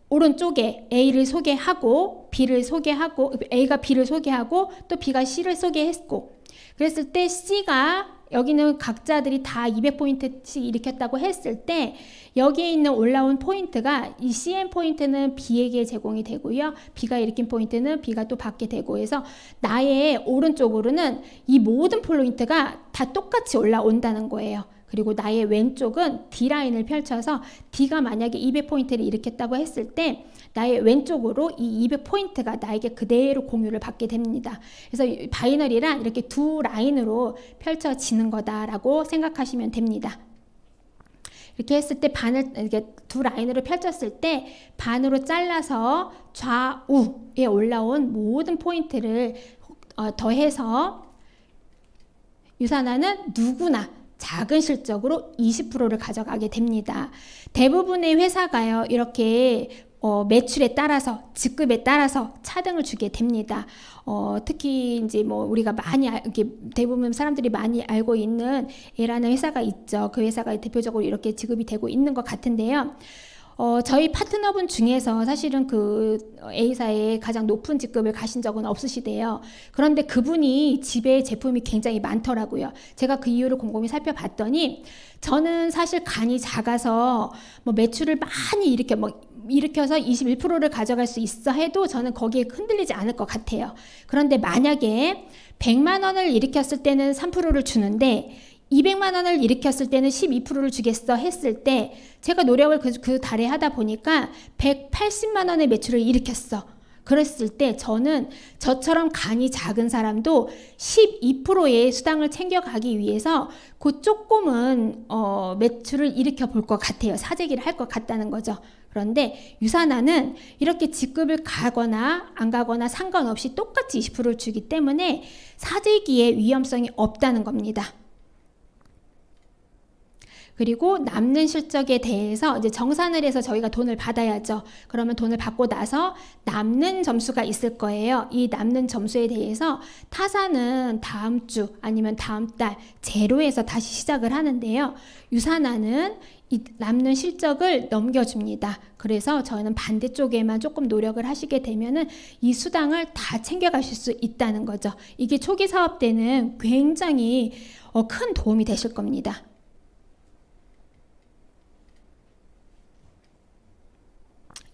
오른쪽에 A를 소개하고 B를 소개하고 A가 B를 소개하고 또 B가 C를 소개했고 그랬을 때 C가 여기는 각자들이 다 200포인트씩 일으켰다고 했을 때 여기에 있는 올라온 포인트가 이 CM 포인트는 B에게 제공이 되고요. B가 일으킨 포인트는 B가 또 받게 되고 해서 나의 오른쪽으로는 이 모든 포인트가 다 똑같이 올라온다는 거예요. 그리고 나의 왼쪽은 D라인을 펼쳐서 D가 만약에 200포인트를 일으켰다고 했을 때 나의 왼쪽으로 이 200포인트가 나에게 그대로 공유를 받게 됩니다. 그래서 바이너리란 이렇게 두 라인으로 펼쳐지는 거다라고 생각하시면 됩니다. 이렇게 했을 때 반을 이렇게 두 라인으로 펼쳤을 때 반으로 잘라서 좌우에 올라온 모든 포인트를 더해서 유산화는 누구나 작은 실적으로 20%를 가져가게 됩니다. 대부분의 회사가요, 이렇게 매출에 따라서, 직급에 따라서 차등을 주게 됩니다. 특히 이제 뭐 우리가 많이 이렇게 대부분 사람들이 많이 알고 있는 A라는 회사가 있죠. 그 회사가 대표적으로 이렇게 지급이 되고 있는 것 같은데요. 저희 파트너분 중에서 사실은 그 A사에 가장 높은 직급을 가신 적은 없으시대요. 그런데 그분이 집에 제품이 굉장히 많더라고요. 제가 그 이유를 곰곰이 살펴봤더니 저는 사실 간이 작아서 뭐 매출을 많이 일으켜서 21%를 가져갈 수 있어 해도 저는 거기에 흔들리지 않을 것 같아요. 그런데 만약에 100만 원을 일으켰을 때는 3%를 주는데 200만 원을 일으켰을 때는 12%를 주겠어 했을 때 제가 노력을 그 달에 하다 보니까 180만 원의 매출을 일으켰어. 그랬을 때 저는 저처럼 간이 작은 사람도 12%의 수당을 챙겨가기 위해서 그 조금은 매출을 일으켜 볼 것 같아요. 사재기를 할 것 같다는 거죠. 그런데 유산화는 이렇게 직급을 가거나 안 가거나 상관없이 똑같이 20%를 주기 때문에 사재기의 위험성이 없다는 겁니다. 그리고 남는 실적에 대해서 이제 정산을 해서 저희가 돈을 받아야죠. 그러면 돈을 받고 나서 남는 점수가 있을 거예요. 이 남는 점수에 대해서 타사는 다음 주 아니면 다음 달 제로에서 다시 시작을 하는데요. 유산화는 이 남는 실적을 넘겨줍니다. 그래서 저는 반대쪽에만 조금 노력을 하시게 되면은 이 수당을 다 챙겨가실 수 있다는 거죠. 이게 초기 사업 때는 굉장히 큰 도움이 되실 겁니다.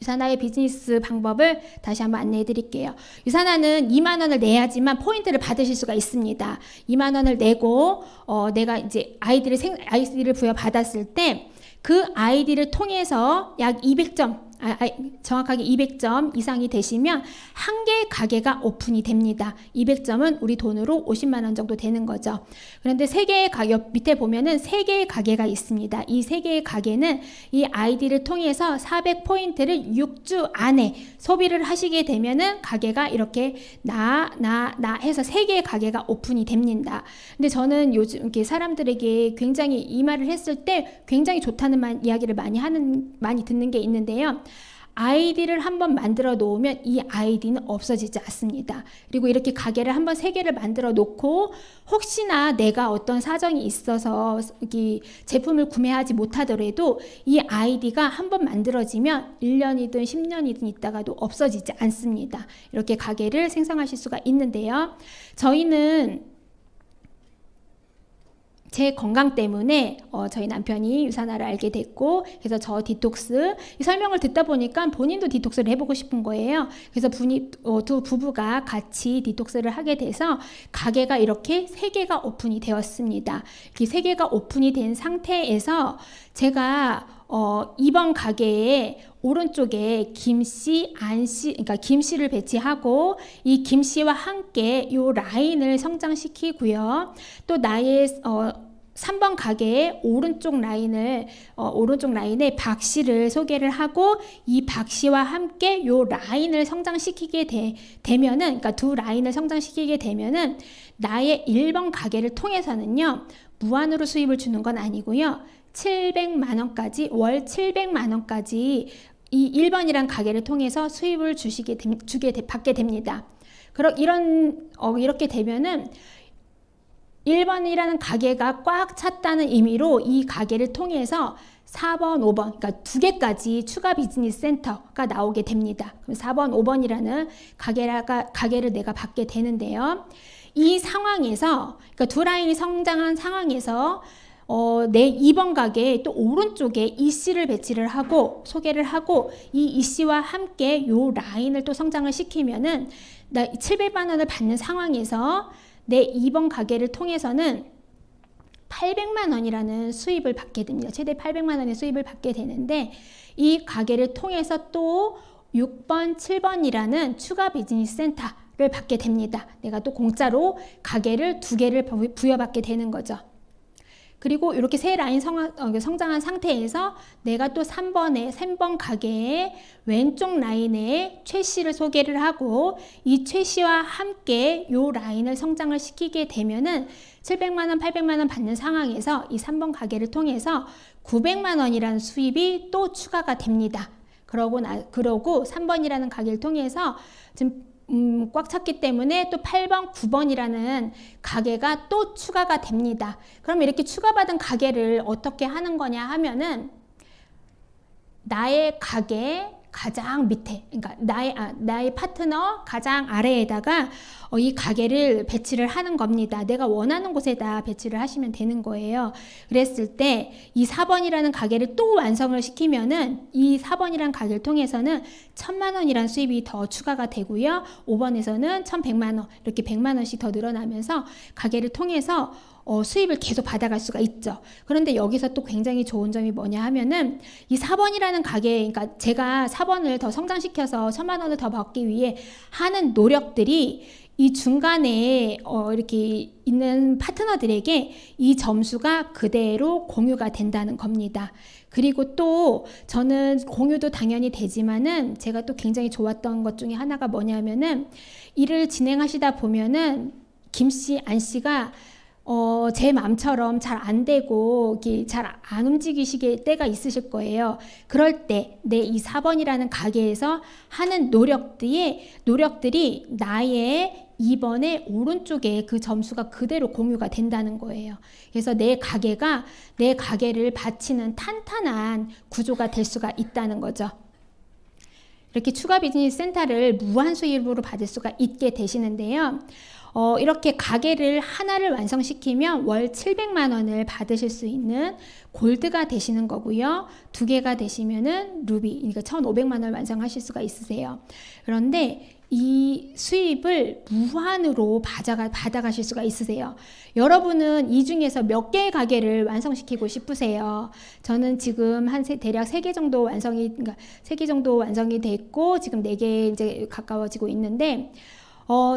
유산화의 비즈니스 방법을 다시 한번 안내해 드릴게요. 유산화는 2만 원을 내야지만 포인트를 받으실 수가 있습니다. 2만 원을 내고 내가 이제 아이디를 부여받았을 때 그 아이디를 통해서 약 200점 정확하게 200점 이상이 되시면 한 개의 가게가 오픈이 됩니다. 200점은 우리 돈으로 50만 원 정도 되는 거죠. 그런데 세 개의 가게 밑에 보면은 세 개의 가게가 있습니다. 이 세 개의 가게는 이 아이디를 통해서 400포인트를 6주 안에 소비를 하시게 되면은 가게가 이렇게 나 해서 세 개의 가게가 오픈이 됩니다. 근데 저는 요즘 이렇게 사람들에게 굉장히 이 말을 했을 때 굉장히 좋다는 이야기를 많이 듣는 게 있는데요. 아이디를 한번 만들어 놓으면 이 아이디는 없어지지 않습니다. 그리고 이렇게 가게를 한번 3개를 만들어 놓고 혹시나 내가 어떤 사정이 있어서 이 제품을 구매하지 못하더라도 이 아이디가 한번 만들어지면 1년이든 10년이든 있다가도 없어지지 않습니다. 이렇게 가게를 생성하실 수가 있는데요. 저희는 제 건강 때문에 저희 남편이 유산화를 알게 됐고 그래서 저 디톡스 이 설명을 듣다 보니까 본인도 디톡스를 해보고 싶은 거예요. 그래서 두 부부가 같이 디톡스를 하게 돼서 가게가 이렇게 3개가 오픈이 되었습니다. 이 3개가 오픈이 된 상태에서 제가 이번 가게에 오른쪽에 김씨, 안씨, 그러니까 김씨를 배치하고 이 김씨와 함께 이 라인을 성장시키고요. 또 나의 3번 가게의 오른쪽 라인에 박씨를 소개를 하고 이 박씨와 함께 이 라인을 성장시키게 되면은, 그러니까 두 라인을 성장시키게 되면은 나의 1번 가게를 통해서는요 무한으로 수입을 주는 건 아니고요. 700만 원까지 월 700만 원까지 이 1번이란 가게를 통해서 수입을 받게 됩니다. 이렇게 되면은 1번이라는 가게가 꽉 찼다는 의미로 이 가게를 통해서 4번, 5번, 그러니까 2개까지 추가 비즈니스 센터가 나오게 됩니다. 그럼 4번, 5번이라는 가게를 내가 받게 되는데요. 이 상황에서, 그러니까 두 라인이 성장한 상황에서 내 2번 가게에 또 오른쪽에 이씨를 배치를 하고 소개를 하고 이 이씨와 함께 요 라인을 또 성장을 시키면은 나 700만 원을 받는 상황에서 내 2번 가게를 통해서는 800만 원이라는 수입을 받게 됩니다. 최대 800만 원의 수입을 받게 되는데 이 가게를 통해서 또 6번, 7번이라는 추가 비즈니스 센터를 받게 됩니다. 내가 또 공짜로 가게를 2개를 부여받게 되는 거죠. 그리고 이렇게 세 라인 성장한 상태에서 내가 또 3번 가게의 왼쪽 라인에 최 씨를 소개를 하고 이 최 씨와 함께 이 라인을 성장을 시키게 되면은 700만 원, 800만 원 받는 상황에서 이 3번 가게를 통해서 900만 원이라는 수입이 또 추가가 됩니다. 그러고 3번이라는 가게를 통해서 지금 꽉 찼기 때문에 또 8번, 9번이라는 가게가 또 추가가 됩니다. 그럼 이렇게 추가받은 가게를 어떻게 하는 거냐 하면은 나의 가게 가장 밑에, 그러니까 나의 파트너 가장 아래에다가 이 가게를 배치를 하는 겁니다. 내가 원하는 곳에다 배치를 하시면 되는 거예요. 그랬을 때 이 4번이라는 가게를 또 완성을 시키면은 이 4번이라는 가게를 통해서는 1000만 원이라는 수입이 더 추가가 되고요. 5번에서는 1100만 원, 이렇게 100만 원씩 더 늘어나면서 가게를 통해서 수입을 계속 받아갈 수가 있죠. 그런데 여기서 또 굉장히 좋은 점이 뭐냐 하면은 이 4번이라는 가게, 그러니까 제가 4번을 더 성장시켜서 1000만 원을 더 받기 위해 하는 노력들이 이 중간에 이렇게 있는 파트너들에게 이 점수가 그대로 공유가 된다는 겁니다. 그리고 또 저는 공유도 당연히 되지만은 제가 또 굉장히 좋았던 것 중에 하나가 뭐냐면은 일을 진행하시다 보면은 김 씨, 안 씨가 제 마음처럼 잘 안 되고 잘 안 움직이시게 때가 있으실 거예요. 그럴 때 내 이 4번이라는 가게에서 하는 노력들이 나의 2번의 오른쪽에 그 점수가 그대로 공유가 된다는 거예요. 그래서 내 가게를 바치는 탄탄한 구조가 될 수가 있다는 거죠. 이렇게 추가 비즈니스 센터를 무한 수입으로 받을 수가 있게 되시는데요. 이렇게 가게를 하나를 완성시키면 월 700만 원을 받으실 수 있는 골드가 되시는 거고요. 2개가 되시면은 루비, 그러니까 1500만 원을 완성하실 수가 있으세요. 그런데 이 수입을 무한으로 받아가실 수가 있으세요. 여러분은 이 중에서 몇 개의 가게를 완성시키고 싶으세요? 저는 지금 대략 3개 정도 그러니까 3개 정도 완성이 됐고 지금 4개 이제 가까워지고 있는데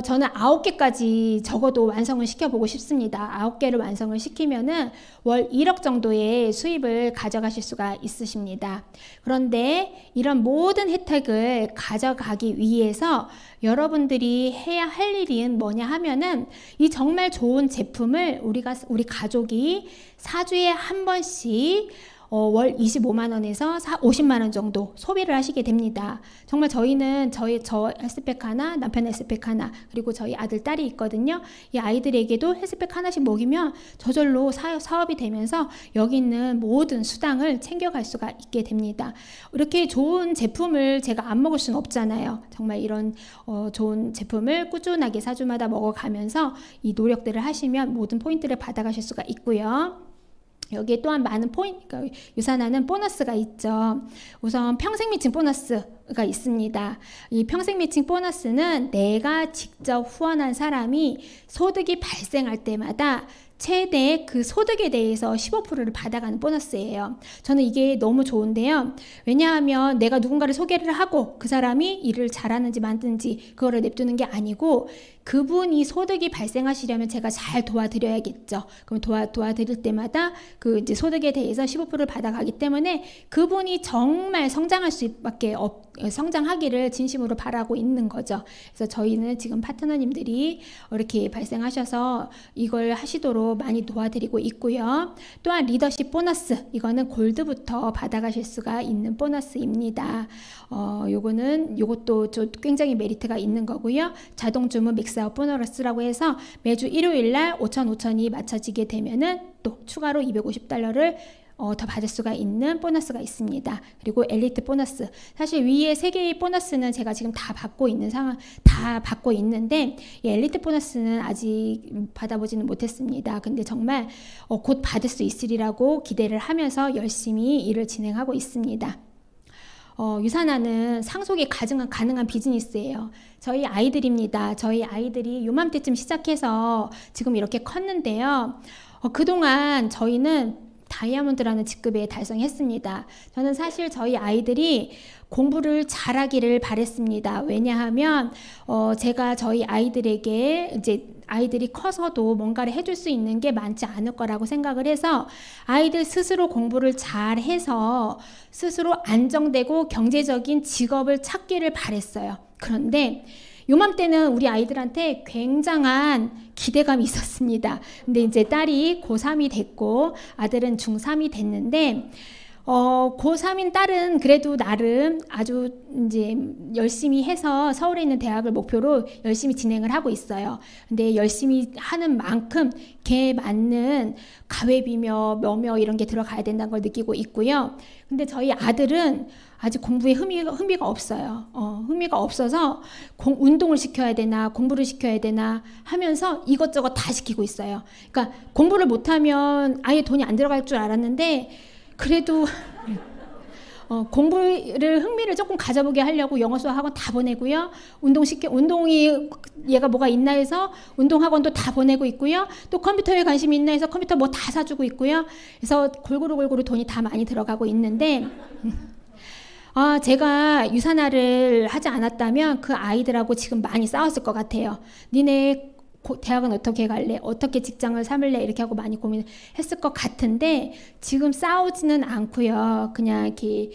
저는 9개까지 적어도 완성을 시켜보고 싶습니다. 9개를 완성을 시키면은 월 1억 정도의 수입을 가져가실 수가 있으십니다. 그런데 이런 모든 혜택을 가져가기 위해서 여러분들이 해야 할 일은 뭐냐 하면은 이 정말 좋은 제품을 우리 가족이 4주에 한 번씩 월 25만 원에서 50만 원 정도 소비를 하시게 됩니다. 정말 저희는 저 헬스팩 하나, 남편 헬스팩 하나, 그리고 저희 아들, 딸이 있거든요. 이 아이들에게도 헬스팩 하나씩 먹이면 저절로 사업이 되면서 여기 있는 모든 수당을 챙겨갈 수가 있게 됩니다. 이렇게 좋은 제품을 제가 안 먹을 수는 없잖아요. 정말 이런 좋은 제품을 꾸준하게 4주마다 먹어가면서 이 노력들을 하시면 모든 포인트를 받아가실 수가 있고요. 여기에 또한 많은 그러니까 유산하는 보너스가 있죠. 우선 평생 미칭 보너스가 있습니다. 이 평생 미칭 보너스는 내가 직접 후원한 사람이 소득이 발생할 때마다 최대 그 소득에 대해서 15%를 받아가는 보너스예요. 저는 이게 너무 좋은데요. 왜냐하면 내가 누군가를 소개를 하고 그 사람이 일을 잘하는지 만든지 그거를 냅두는 게 아니고 그분이 소득이 발생하시려면 제가 잘 도와드려야겠죠. 그럼 도와드릴 때마다 그 이제 소득에 대해서 15%를 받아가기 때문에 그분이 정말 성장할 수밖에 성장하기를 진심으로 바라고 있는 거죠. 그래서 저희는 지금 파트너님들이 이렇게 발생하셔서 이걸 하시도록 많이 도와드리고 있고요. 또한 리더십 보너스, 이거는 골드부터 받아가실 수가 있는 보너스입니다. 요것도 굉장히 메리트가 있는 거고요. 자동 주문 믹스아웃 보너스라고 해서 매주 일요일날 5,000이 맞춰지게 되면은 또 추가로 $250를 더 받을 수가 있는 보너스가 있습니다. 그리고 엘리트 보너스, 사실 위에 3개의 보너스는 제가 지금 다 받고 있는데 이 엘리트 보너스는 아직 받아보지는 못했습니다. 근데 정말 곧 받을 수 있으리라고 기대를 하면서 열심히 일을 진행하고 있습니다. 유산하는 상속이 가능한 비즈니스예요. 저희 아이들입니다. 저희 아이들이 요맘때쯤 시작해서 지금 이렇게 컸는데요. 그동안 저희는 다이아몬드라는 직급에 달성했습니다. 저는 사실 저희 아이들이 공부를 잘하기를 바랬습니다. 왜냐하면 제가 저희 아이들에게 이제 아이들이 커서도 뭔가를 해줄 수 있는 게 많지 않을 거라고 생각을 해서 아이들 스스로 공부를 잘 해서 스스로 안정되고 경제적인 직업을 찾기를 바랬어요. 그런데 요맘때는 우리 아이들한테 굉장한 기대감이 있었습니다. 근데 이제 딸이 고3이 됐고 아들은 중3이 됐는데 고3인 딸은 그래도 나름 아주 이제 열심히 해서 서울에 있는 대학을 목표로 열심히 진행을 하고 있어요. 근데 열심히 하는 만큼 걔에 맞는 가회비며 뭐며 이런 게 들어가야 된다는 걸 느끼고 있고요. 근데 저희 아들은 아직 공부에 흥미가 없어요. 흥미가 없어서 운동을 시켜야 되나 공부를 시켜야 되나 하면서 이것저것 다 시키고 있어요. 그러니까 공부를 못하면 아예 돈이 안 들어갈 줄 알았는데 그래도 공부를 흥미를 조금 가져보게 하려고 영어 수학 학원 다 보내고요. 운동이 얘가 뭐가 있나 해서 운동 학원도 다 보내고 있고요. 또 컴퓨터에 관심이 있나 해서 컴퓨터 뭐 다 사주고 있고요. 그래서 골고루 돈이 다 많이 들어가고 있는데 제가 유산화를 하지 않았다면 그 아이들하고 지금 많이 싸웠을 것 같아요. 니네 대학은 어떻게 갈래? 어떻게 직장을 삼을래? 이렇게 하고 많이 고민했을 것 같은데 지금 싸우지는 않고요. 그냥 이렇게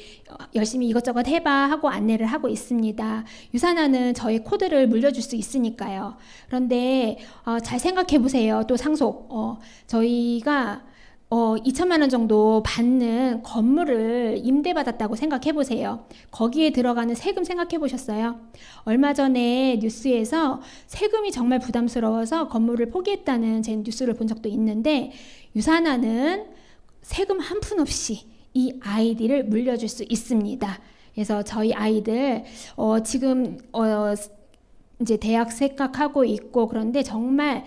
열심히 이것저것 해봐 하고 안내를 하고 있습니다. 유산화는 저의 코드를 물려줄 수 있으니까요. 그런데 잘 생각해 보세요. 또 상속. 저희가 2천만 원 정도 받는 건물을 임대받았다고 생각해 보세요. 거기에 들어가는 세금 생각해 보셨어요? 얼마 전에 뉴스에서 세금이 정말 부담스러워서 건물을 포기했다는 제 뉴스를 본 적도 있는데 유산화는 세금 한 푼 없이 이 아이들을 물려줄 수 있습니다. 그래서 저희 아이들 지금 이제 대학 생각하고 있고 그런데 정말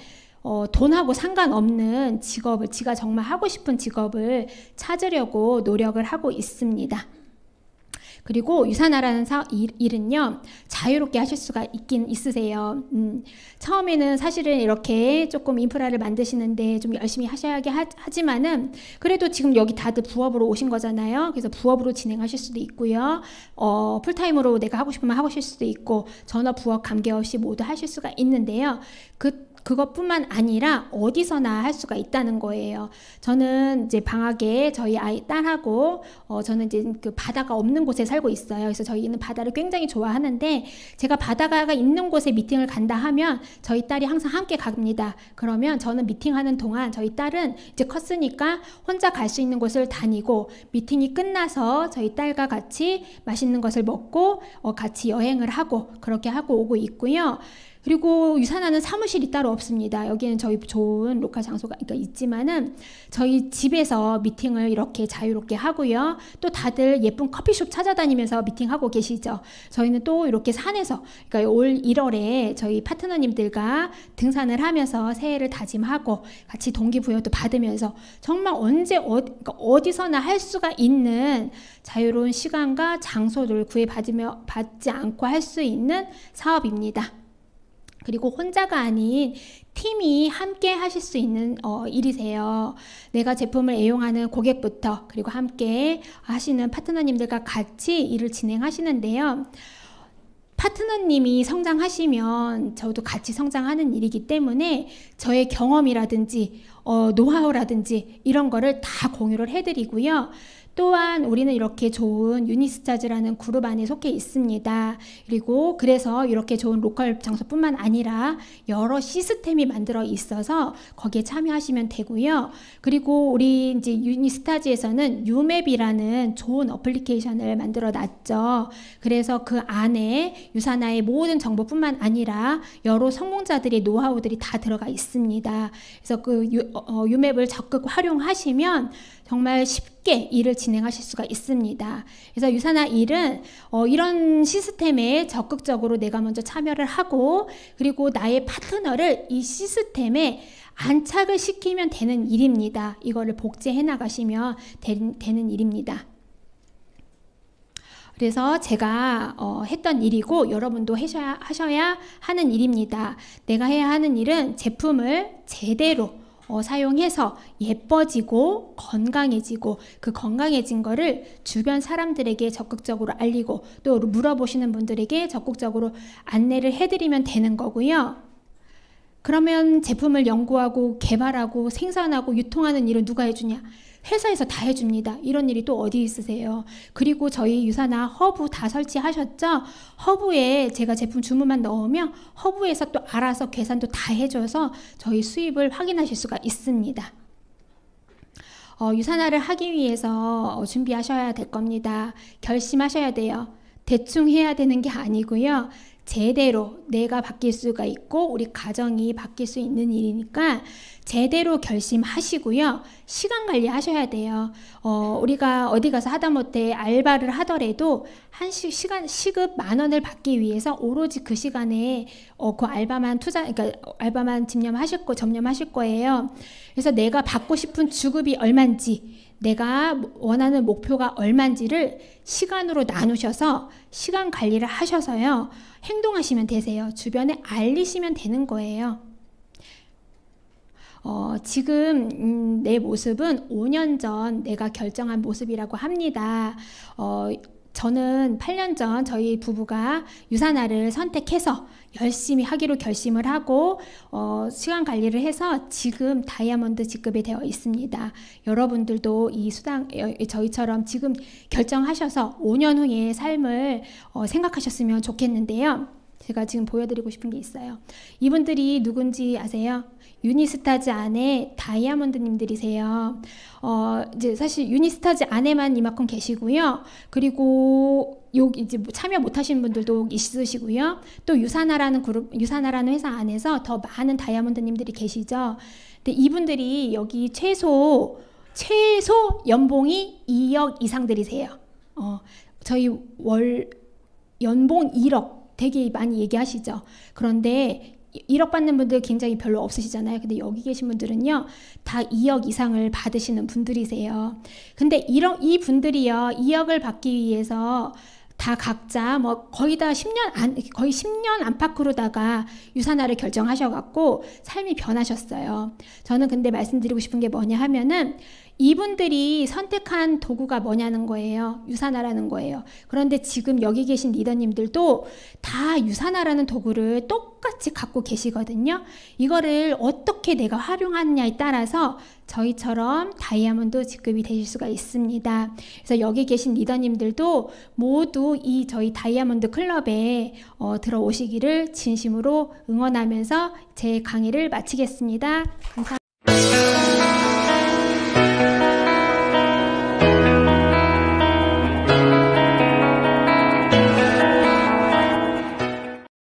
돈하고 상관없는 직업을 지가 정말 하고 싶은 직업을 찾으려고 노력을 하고 있습니다. 그리고 유산화라는 일은요 자유롭게 하실 수가 있긴 있으세요. 처음에는 사실은 이렇게 조금 인프라를 만드시는데 좀 열심히 하셔야게 하지만은 그래도 지금 여기 다들 부업으로 오신 거잖아요. 그래서 부업으로 진행하실 수도 있고요. 풀타임으로 내가 하고 싶으면 하실 수도 있고 전업 부업 관계없이 모두 하실 수가 있는데요. 그것뿐만 아니라 어디서나 할 수가 있다는 거예요. 저는 이제 방학에 저희 아이 딸하고 저는 이제 그 바다가 없는 곳에 살고 있어요. 그래서 저희는 바다를 굉장히 좋아하는데 제가 바다가 있는 곳에 미팅을 간다 하면 저희 딸이 항상 함께 갑니다. 그러면 저는 미팅하는 동안 저희 딸은 이제 컸으니까 혼자 갈 수 있는 곳을 다니고 미팅이 끝나서 저희 딸과 같이 맛있는 것을 먹고 같이 여행을 하고 그렇게 하고 오고 있고요. 그리고 유산화는 사무실이 따로 없습니다. 여기는 저희 좋은 로컬 장소가 있지만은 저희 집에서 미팅을 이렇게 자유롭게 하고요. 또 다들 예쁜 커피숍 찾아다니면서 미팅하고 계시죠. 저희는 또 이렇게 산에서 그러니까 올 1월에 저희 파트너님들과 등산을 하면서 새해를 다짐하고 같이 동기부여도 받으면서 정말 그러니까 어디서나 할 수가 있는 자유로운 시간과 장소를 받지 않고 할 수 있는 사업입니다. 그리고 혼자가 아닌 팀이 함께 하실 수 있는 일이세요. 내가 제품을 애용하는 고객부터 그리고 함께 하시는 파트너님들과 같이 일을 진행하시는데요. 파트너님이 성장하시면 저도 같이 성장하는 일이기 때문에 저의 경험이라든지 노하우라든지 이런 거를 다 공유를 해드리고요. 또한 우리는 이렇게 좋은 유니스타즈라는 그룹 안에 속해 있습니다. 그리고 그래서 이렇게 좋은 로컬 장소뿐만 아니라 여러 시스템이 만들어 있어서 거기에 참여하시면 되고요. 그리고 우리 이제 유니스타즈에서는 유맵이라는 좋은 어플리케이션을 만들어 놨죠. 그래서 그 안에 유산화의 모든 정보뿐만 아니라 여러 성공자들의 노하우들이 다 들어가 있습니다. 그래서 그 유맵을 적극 활용하시면 정말 쉽게 일을 진행하실 수가 있습니다. 그래서 유산화 일은 이런 시스템에 적극적으로 내가 먼저 참여를 하고 그리고 나의 파트너를 이 시스템에 안착을 시키면 되는 일입니다. 이거를 복제해 나가시면 되는 일입니다. 그래서 제가 했던 일이고 여러분도 하셔야 하는 일입니다. 내가 해야 하는 일은 제품을 제대로 사용해서 예뻐지고 건강해지고 그 건강해진 거를 주변 사람들에게 적극적으로 알리고 또 물어보시는 분들에게 적극적으로 안내를 해드리면 되는 거고요. 그러면 제품을 연구하고 개발하고 생산하고 유통하는 일은 누가 해주냐? 회사에서 다 해줍니다. 이런 일이 또 어디 있으세요? 그리고 저희 유사나 허브 다 설치하셨죠? 허브에 제가 제품 주문만 넣으면 허브에서 또 알아서 계산도 다 해줘서 저희 수입을 확인하실 수가 있습니다. 유산화를 하기 위해서 준비하셔야 될 겁니다. 결심하셔야 돼요. 대충 해야 되는 게 아니고요. 제대로 내가 바뀔 수가 있고 우리 가정이 바뀔 수 있는 일이니까 제대로 결심하시고요. 시간 관리하셔야 돼요. 우리가 어디 가서 하다못해 알바를 하더라도 시급 10,000원을 받기 위해서 오로지 그 시간에 그 알바만 그러니까 알바만 점념하실 거예요. 그래서 내가 받고 싶은 주급이 얼마인지, 내가 원하는 목표가 얼마인지를 시간으로 나누셔서 시간 관리를 하셔서요. 행동하시면 되세요. 주변에 알리시면 되는 거예요. 지금 내 모습은 5년 전 내가 결정한 모습이라고 합니다. 저는 8년 전 저희 부부가 유산화를 선택해서 열심히 하기로 결심을 하고 시간 관리를 해서 지금 다이아몬드 직급이 되어 있습니다. 여러분들도 이 저희처럼 지금 결정하셔서 5년 후의 삶을 생각하셨으면 좋겠는데요. 제가 지금 보여드리고 싶은 게 있어요. 이분들이 누군지 아세요? 유니스타즈 안에 다이아몬드님들이세요. 이제 사실 유니스타즈 안에만 이만큼 계시고요. 그리고 여기 이제 참여 못하신 분들도 있으시고요. 또 유산화라는 유산화라는 회사 안에서 더 많은 다이아몬드님들이 계시죠. 근데 이분들이 여기 최소 연봉이 2억 이상들이세요. 저희 월 연봉 1억 되게 많이 얘기하시죠. 그런데 1억 받는 분들 굉장히 별로 없으시잖아요. 근데 여기 계신 분들은요, 다 2억 이상을 받으시는 분들이세요. 근데 이 분들이요, 2억을 받기 위해서 다 각자 거의 10년 안팎으로다가 유산화를 결정하셔갖고 삶이 변하셨어요. 저는 근데 말씀드리고 싶은 게 뭐냐 하면은 이분들이 선택한 도구가 뭐냐는 거예요. 유산화라는 거예요. 그런데 지금 여기 계신 리더님들도 다 유산화라는 도구를 똑같이 갖고 계시거든요. 이거를 어떻게 내가 활용하느냐에 따라서 저희처럼 다이아몬드 직급이 되실 수가 있습니다. 그래서 여기 계신 리더님들도 모두 이 저희 다이아몬드 클럽에 들어오시기를 진심으로 응원하면서 제 강의를 마치겠습니다. 감사합니다.